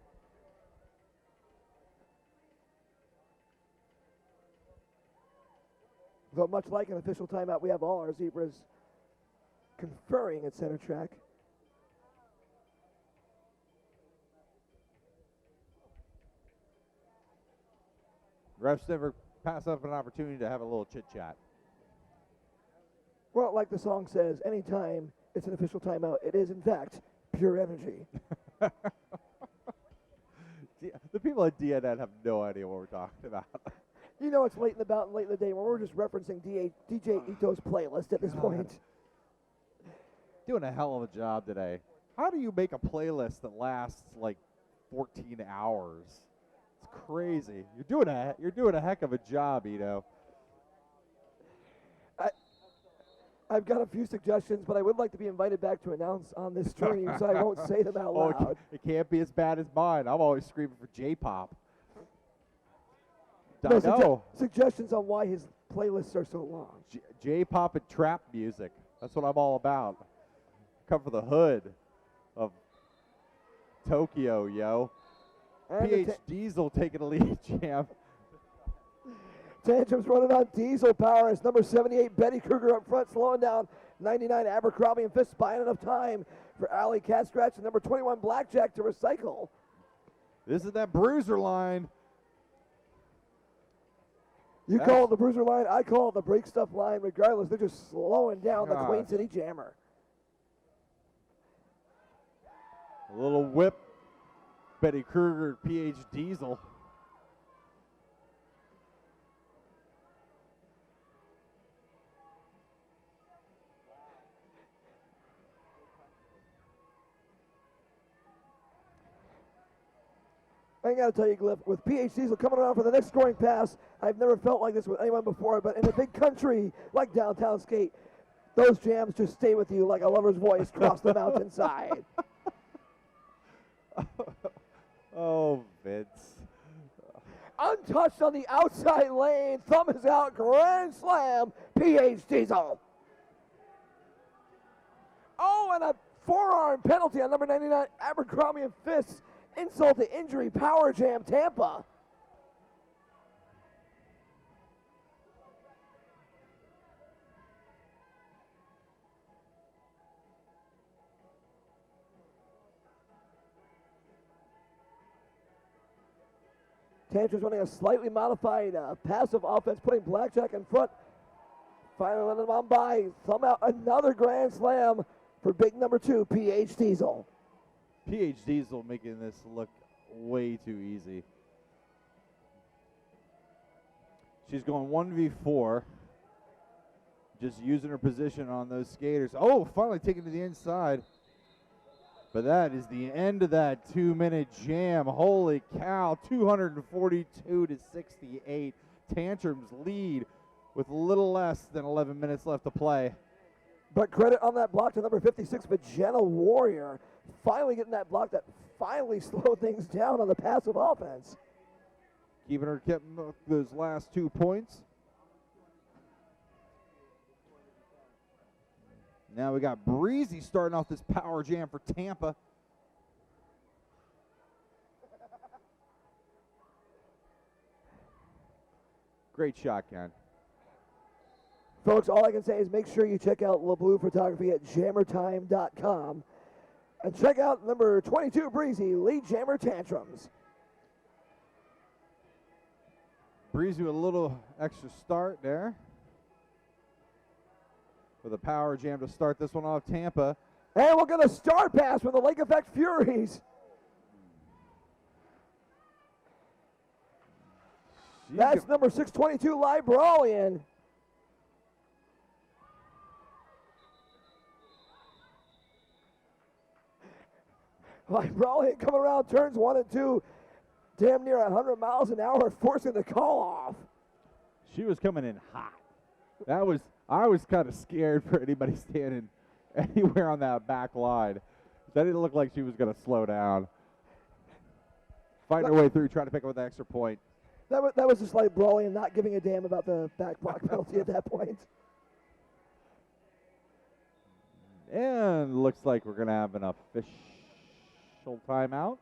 Though much like an official timeout, we have all our zebras conferring at center track. Refs never pass up an opportunity to have a little chit chat. Well, like the song says, anytime it's an official timeout, it is in fact pure energy. The people at DNN have no idea what we're talking about. You know it's late in the bout and late in the day when we're just referencing DJ Ito's playlist at this point. Doing a hell of a job today. How do you make a playlist that lasts like 14 hours? It's crazy. You're doing a heck of a job, Ito. I've got a few suggestions, but I would like to be invited back to announce on this stream, so I won't say them out loud. It can't be as bad as mine. I'm always screaming for J-pop. No, suggestions on why his playlists are so long. J-pop and trap music. That's what I'm all about. Come for the hood of Tokyo, yo. And PH Diesel taking a lead, champ. Tantrums running on diesel power as number 78, Betty Kruger up front, slowing down 99, Abercrombie and Fist buying enough time for Allie Cat Scratch and number 21, Blackjack to recycle. This is that bruiser line. You call it the bruiser line, I call it the break stuff line. Regardless, they're just slowing down the Queen City Jammer. A little whip. Betty Kruger, PH Diesel. I got to tell you, Glyph, with PH Diesel coming around for the next scoring pass, I've never felt like this with anyone before, but in a big country like downtown Skate, those jams just stay with you like a lover's voice across the mountainside. Oh, Vince. Untouched on the outside lane, thumb is out, grand slam, PH Diesel. Oh, and a forearm penalty on number 99, Abercrombie and Fist. Insult to injury, power jam, Tampa. Tantrums running a slightly modified passive offense, putting Blackjack in front. Finally letting them on by. Thumb out, another grand slam for big number 2, PH Diesel. PH Diesel making this look way too easy. She's going 1v4. Just using her position on those skaters. Oh, finally taking to the inside. But that is the end of that 2-minute jam. Holy cow, 242 to 68. Tantrums lead with a little less than 11 minutes left to play. But credit on that block to number 56, Vagina Warrior. Finally getting that block that finally slowed things down on the passive offense. Keeping her kept those last 2 points. Now we got Breezy starting off this power jam for Tampa. Great shot, Ken. Folks, all I can say is make sure you check out LeBlue Photography at jammertime.com. And check out number 22, Breezy, lead jammer Tantrums. Breezy with a little extra start there. for the power jam to start this one off, Tampa. And we'll get a start pass from the Lake Effect Furies. That's number 622, Libralian. Libralian coming around turns 1 and 2, damn near 100 miles an hour, forcing the call off. She was coming in hot. I was kind of scared for anybody standing anywhere on that back line. That didn't look like she was going to slow down. Fighting her way through, trying to pick up the extra point. That was just like Libralian not giving a damn about the back block penalty at that point. And looks like we're going to have an official timeout.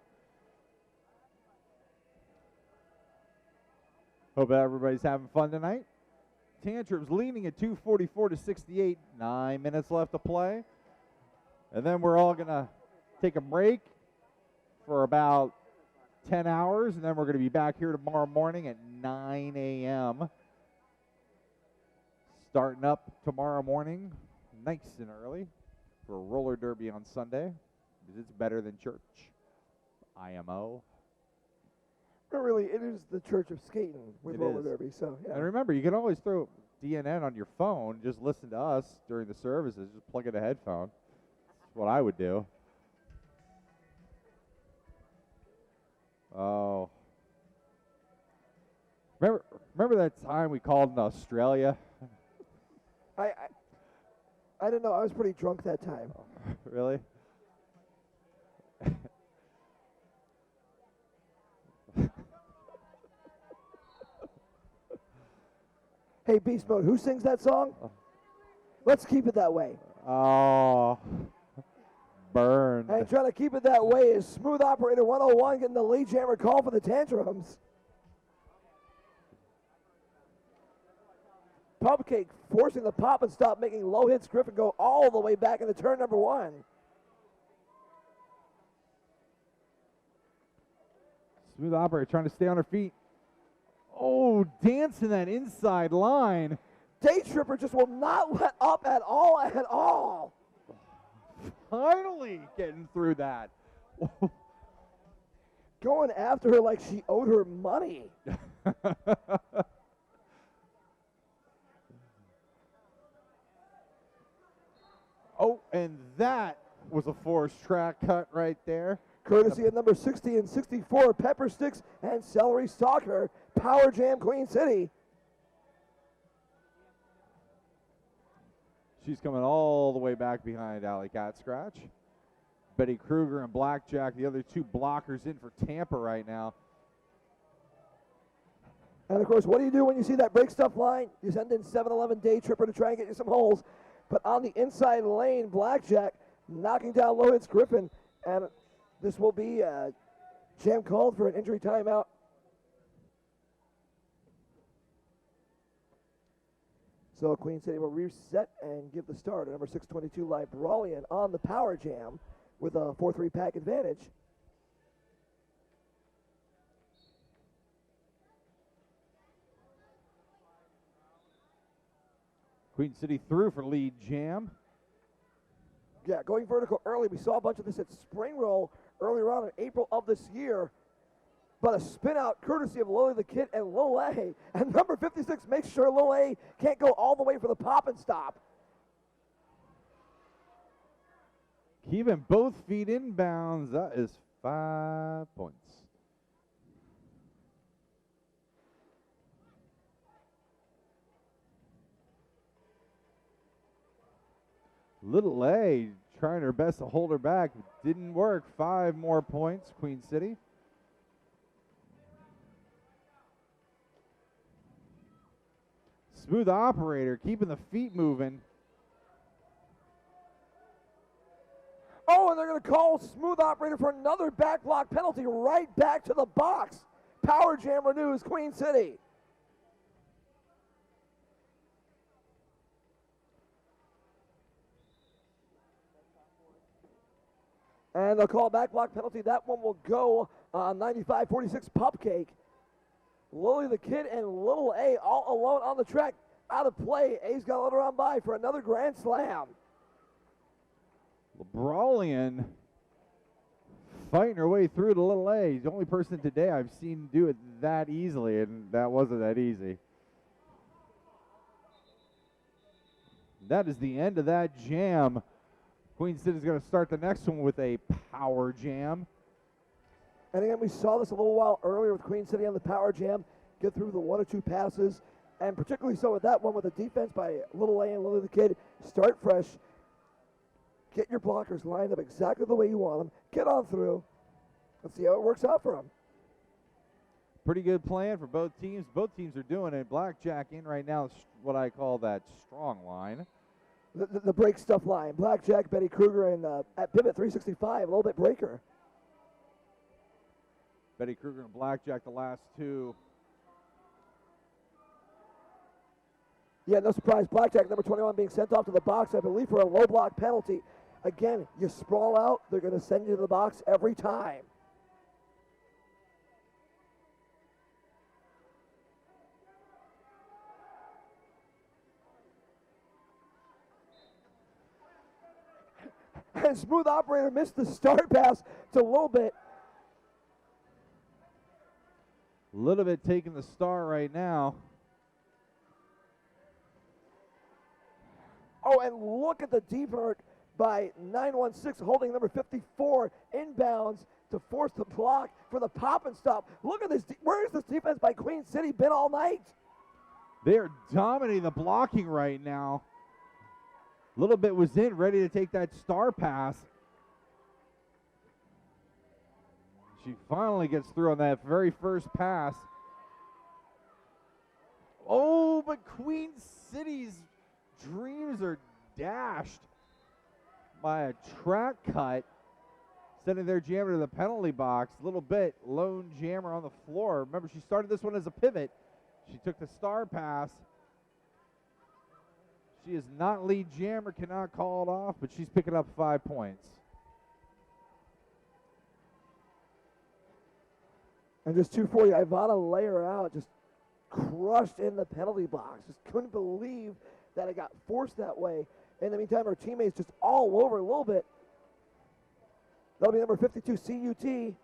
Hope everybody's having fun tonight. Tantrums leading at 2:44 to 68. 9 minutes left to play. And then we're all going to take a break for about 10 hours, and then we're going to be back here tomorrow morning at 9 a.m. Starting up tomorrow morning nice and early for roller derby on Sunday, because it's better than church. IMO. But really, it is the church of skating with roller derby. So, yeah. And remember, you can always throw DNN on your phone. Just listen to us during the services. Just plug in a headphone. That's what I would do. Oh. Remember that time we called in Australia? I don't know. I was pretty drunk that time. Really? Hey, Beast Mode, who sings that song? Let's keep it that way. Oh. Burn. And trying to keep it that way is Smooth Operator 101 getting the lead jammer call for the Tantrums. Pupcake forcing the pop and stop, making low hits Griffin go all the way back into turn number 1. Smooth Operator trying to stay on her feet. Oh, dancing that inside line. Day Tripper just will not let up at all, at all. Finally getting through that. Going after her like she owed her money. Oh, and that was a forced track cut right there. Courtesy of number 60 and 64, Pepper Sticks and Celery Stalker, Power Jam Queen City. She's coming all the way back behind Alley Cat Scratch. Betty Kruger and Blackjack, the other two blockers in for Tampa right now. And of course, what do you do when you see that break stuff line? You send in 7-Eleven Day Tripper to try and get you some holes. But on the inside lane, Blackjack knocking down low hits Griffin. And this will be jam called for an injury timeout. So Queen City will reset and give the start. Number 622, Libralian on the power jam with a 4-3 pack advantage. Queen City through for lead jam. Yeah, going vertical early. We saw a bunch of this at Spring Roll earlier on in April of this year. But a spin out courtesy of Lily the Kid and Lil A. And number 56 makes sure Lil A can't go all the way for the pop and stop. Keeping both feet inbounds. That is 5 points. Little A trying her best to hold her back. Didn't work. 5 more points, Queen City. Smooth Operator keeping the feet moving. Oh, and they're going to call Smooth Operator for another back block penalty right back to the box. Power Jam renews Queen City. And they'll call a back block penalty. That one will go on 95-46 Pupcake. Lily the Kid and Little A all alone on the track. out of play. A's got to let her on by for another grand slam. Brawlian fighting her way through to little A. He's the only person today I've seen do it that easily, and that wasn't that easy. That is the end of that jam. Queen City's going to start the next one with a power jam. And again, we saw this a little while earlier with Queen City on the power jam. Get through the 1 or 2 passes, and particularly so with that one with the defense by Little A and Lily the Kid. Start fresh. Get your blockers lined up exactly the way you want them. Get on through. Let's see how it works out for them. Pretty good plan for both teams. Both teams are doing it. Blackjack in right now is what I call that strong line. The break stuff line. Blackjack, Betty Kruger, and at Pivot 365, a little bit breaker. Betty Kruger and Blackjack, the last two. Yeah, no surprise. Blackjack, number 21, being sent off to the box, I believe, for a low block penalty. Again, you sprawl out, they're going to send you to the box every time. And Smooth Operator missed the start pass. It's a little bit. A little bit taking the star right now. Oh, and look at the divert by 916, holding number 54 inbounds to force the block for the pop and stop. Look at this. Where has this defense by Queen City been all night? They are dominating the blocking right now. A little bit was in, ready to take that star pass. She finally gets through on that very first pass. Oh, but Queen City's dreams are dashed by a track cut, sending their jammer to the penalty box. A little bit lone jammer on the floor. Remember, she started this one as a pivot. She took the star pass. She is not lead jammer, cannot call it off, but she's picking up 5 points. And just 240, Ivana lay her out, just crushed in the penalty box. Just couldn't believe that it got forced that way. In the meantime, her teammates just all over a little bit. That'll be number 52, CUT.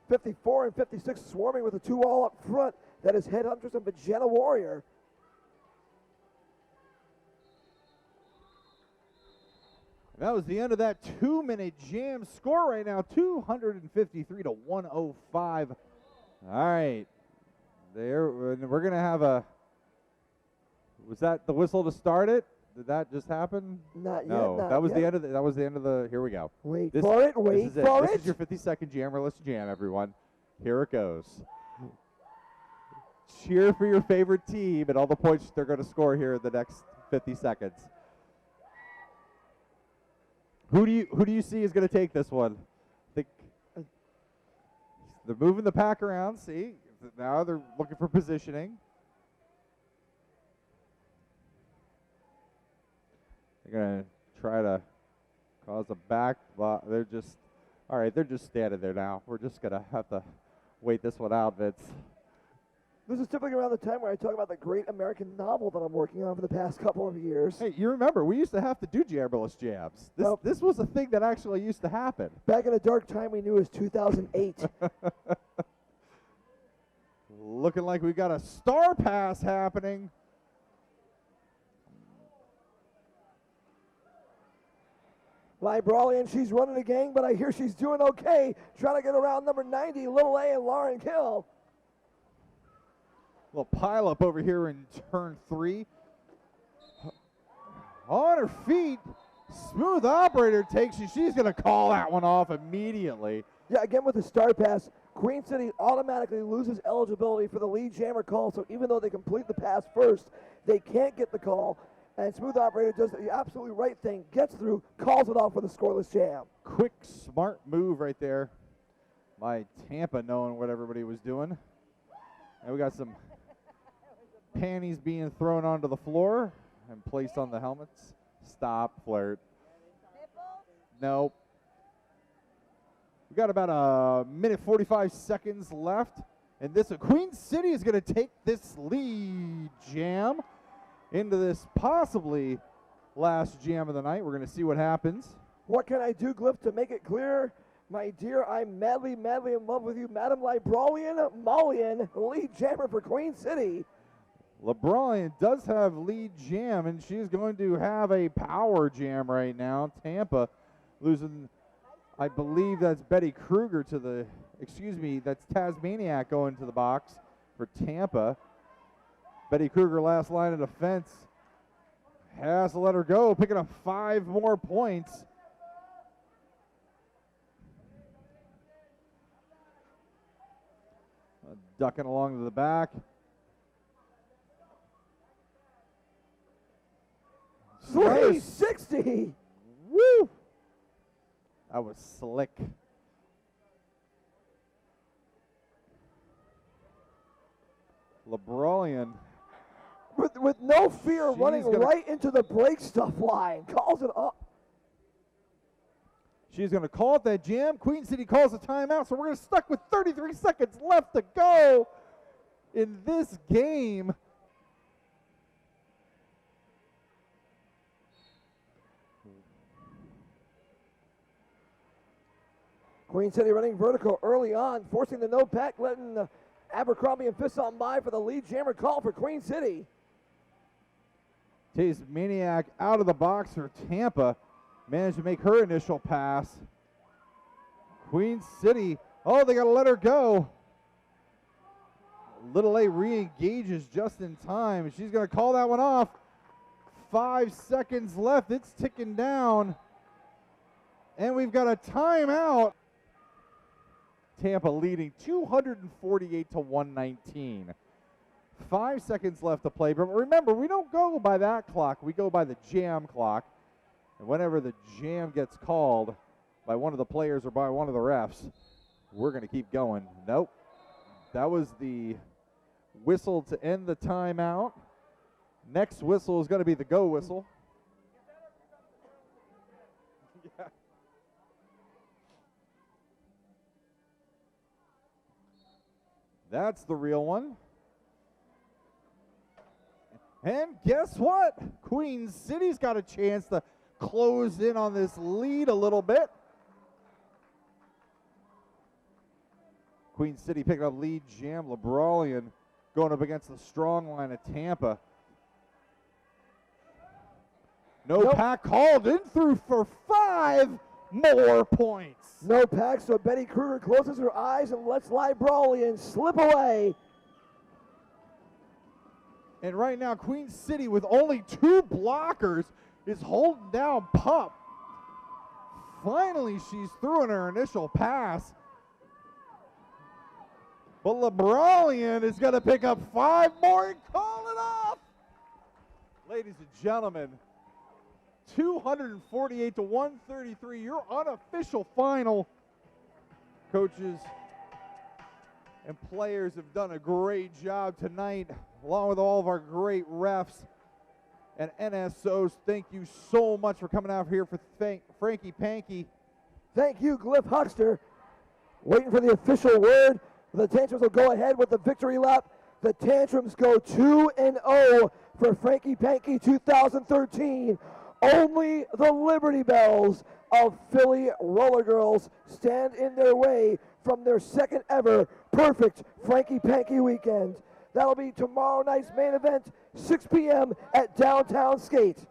54 and 56 swarming with the 2 all up front. That is Headhunters and Vagina Warrior. That was the end of that 2-minute jam. Score right now, 253 to 105. All right. There, we're going to have a, was that the whistle to start it? Did that just happen? Not no, yet. that was the end of the, that was the end of the, here we go. Wait for it, wait for it. This is your 50-second jammerless jam, everyone. Here it goes. Cheer for your favorite team and all the points they're going to score here in the next 50 seconds. Who do you see is going to take this one? I think they're moving the pack around. See, now they're looking for positioning. They're going to try to cause a back. They're just, all right, they're just standing there now. We're just going to have to wait this one out, Vince. This is typically around the time where I talk about the great American novel that I'm working on for the past couple of years. Hey, you remember, we used to have to do jammerless jams. This was a thing that actually used to happen. Back in a dark time we knew it was 2008. Looking like we got a star pass happening. Brawlian, she's running a gang, but I hear she's doing okay. Trying to get around number 90, Little A and Lauren Kill. Little pile up over here in turn 3. On her feet, Smooth Operator takes you. She's going to call that one off immediately. Yeah, again with the star pass, Queen City automatically loses eligibility for the lead jammer call, so even though they complete the pass first, they can't get the call. And Smooth Operator does the absolutely right thing, gets through, calls it off for the scoreless jam. Quick, smart move right there by Tampa, knowing what everybody was doing. And we got some panties being thrown onto the floor and placed on the helmets. Stop, flirt. Nope. We got about a minute 45 seconds left And this Queen City is going to take this lead jam into this possibly last jam of the night. We're going to see what happens. What can I do, Glyph, to make it clear? My dear, I'm madly, madly in love with you, Madam Librolian Mullion, lead jammer for Queen City. LeBron does have lead jam, and she's going to have a power jam right now. Tampa losing, I believe that's Betty Kruger to the, excuse me, that's Tasmaniac going to the box for Tampa. Betty Kruger, last line of defense, has to let her go, picking up 5 more points. Ducking along to the back. 360! Woo! That was slick. LeBron. With no fear, She's running gonna- right into the break stuff line. Calls it up. She's going to call it that jam. Queen City calls a timeout, so we're going to stuck with 33 seconds left to go in this game. Queen City running vertical early on, forcing the no pack, letting Abercrombie and Fist on by for the lead jammer call for Queen City. Tasmaniac out of the box for Tampa. Managed to make her initial pass. Queen City, oh, they got to let her go. Little A re-engages just in time. She's going to call that one off. 5 seconds left. It's ticking down. And we've got a timeout. Tampa leading 248 to 119. 5 seconds left to play. But remember, we don't go by that clock. We go by the jam clock. And whenever the jam gets called by one of the players or by one of the refs, we're going to keep going. Nope. That was the whistle to end the timeout. Next whistle is going to be the go whistle. Yeah. That's the real one. And guess what? Queen City's got a chance to close in on this lead a little bit. Queen City picking up lead jam. LeBron going up against the strong line of Tampa. No pack called in through for 5 more points. No pack, so Betty Kruger closes her eyes and lets Librolian slip away. And right now, Queen City with only 2 blockers is holding down Pup. Finally, she's through in her initial pass. But LeBron is going to pick up 5 more and call it off. Ladies and gentlemen, 248 to 133, your unofficial final. Coaches and players have done a great job tonight, along with all of our great refs and NSOs. Thank you so much for coming out here for Frankie Panky. Thank you, Glyph Huckster. Waiting for the official word. The Tantrums will go ahead with the victory lap. The Tantrums go 2-0 for Frankie Panky 2013. Only the Liberty Bells of Philly Roller Girls stand in their way from their second ever perfect Frankie Panky weekend. That'll be tomorrow night's main event, 6 p.m. at Downtown Skate.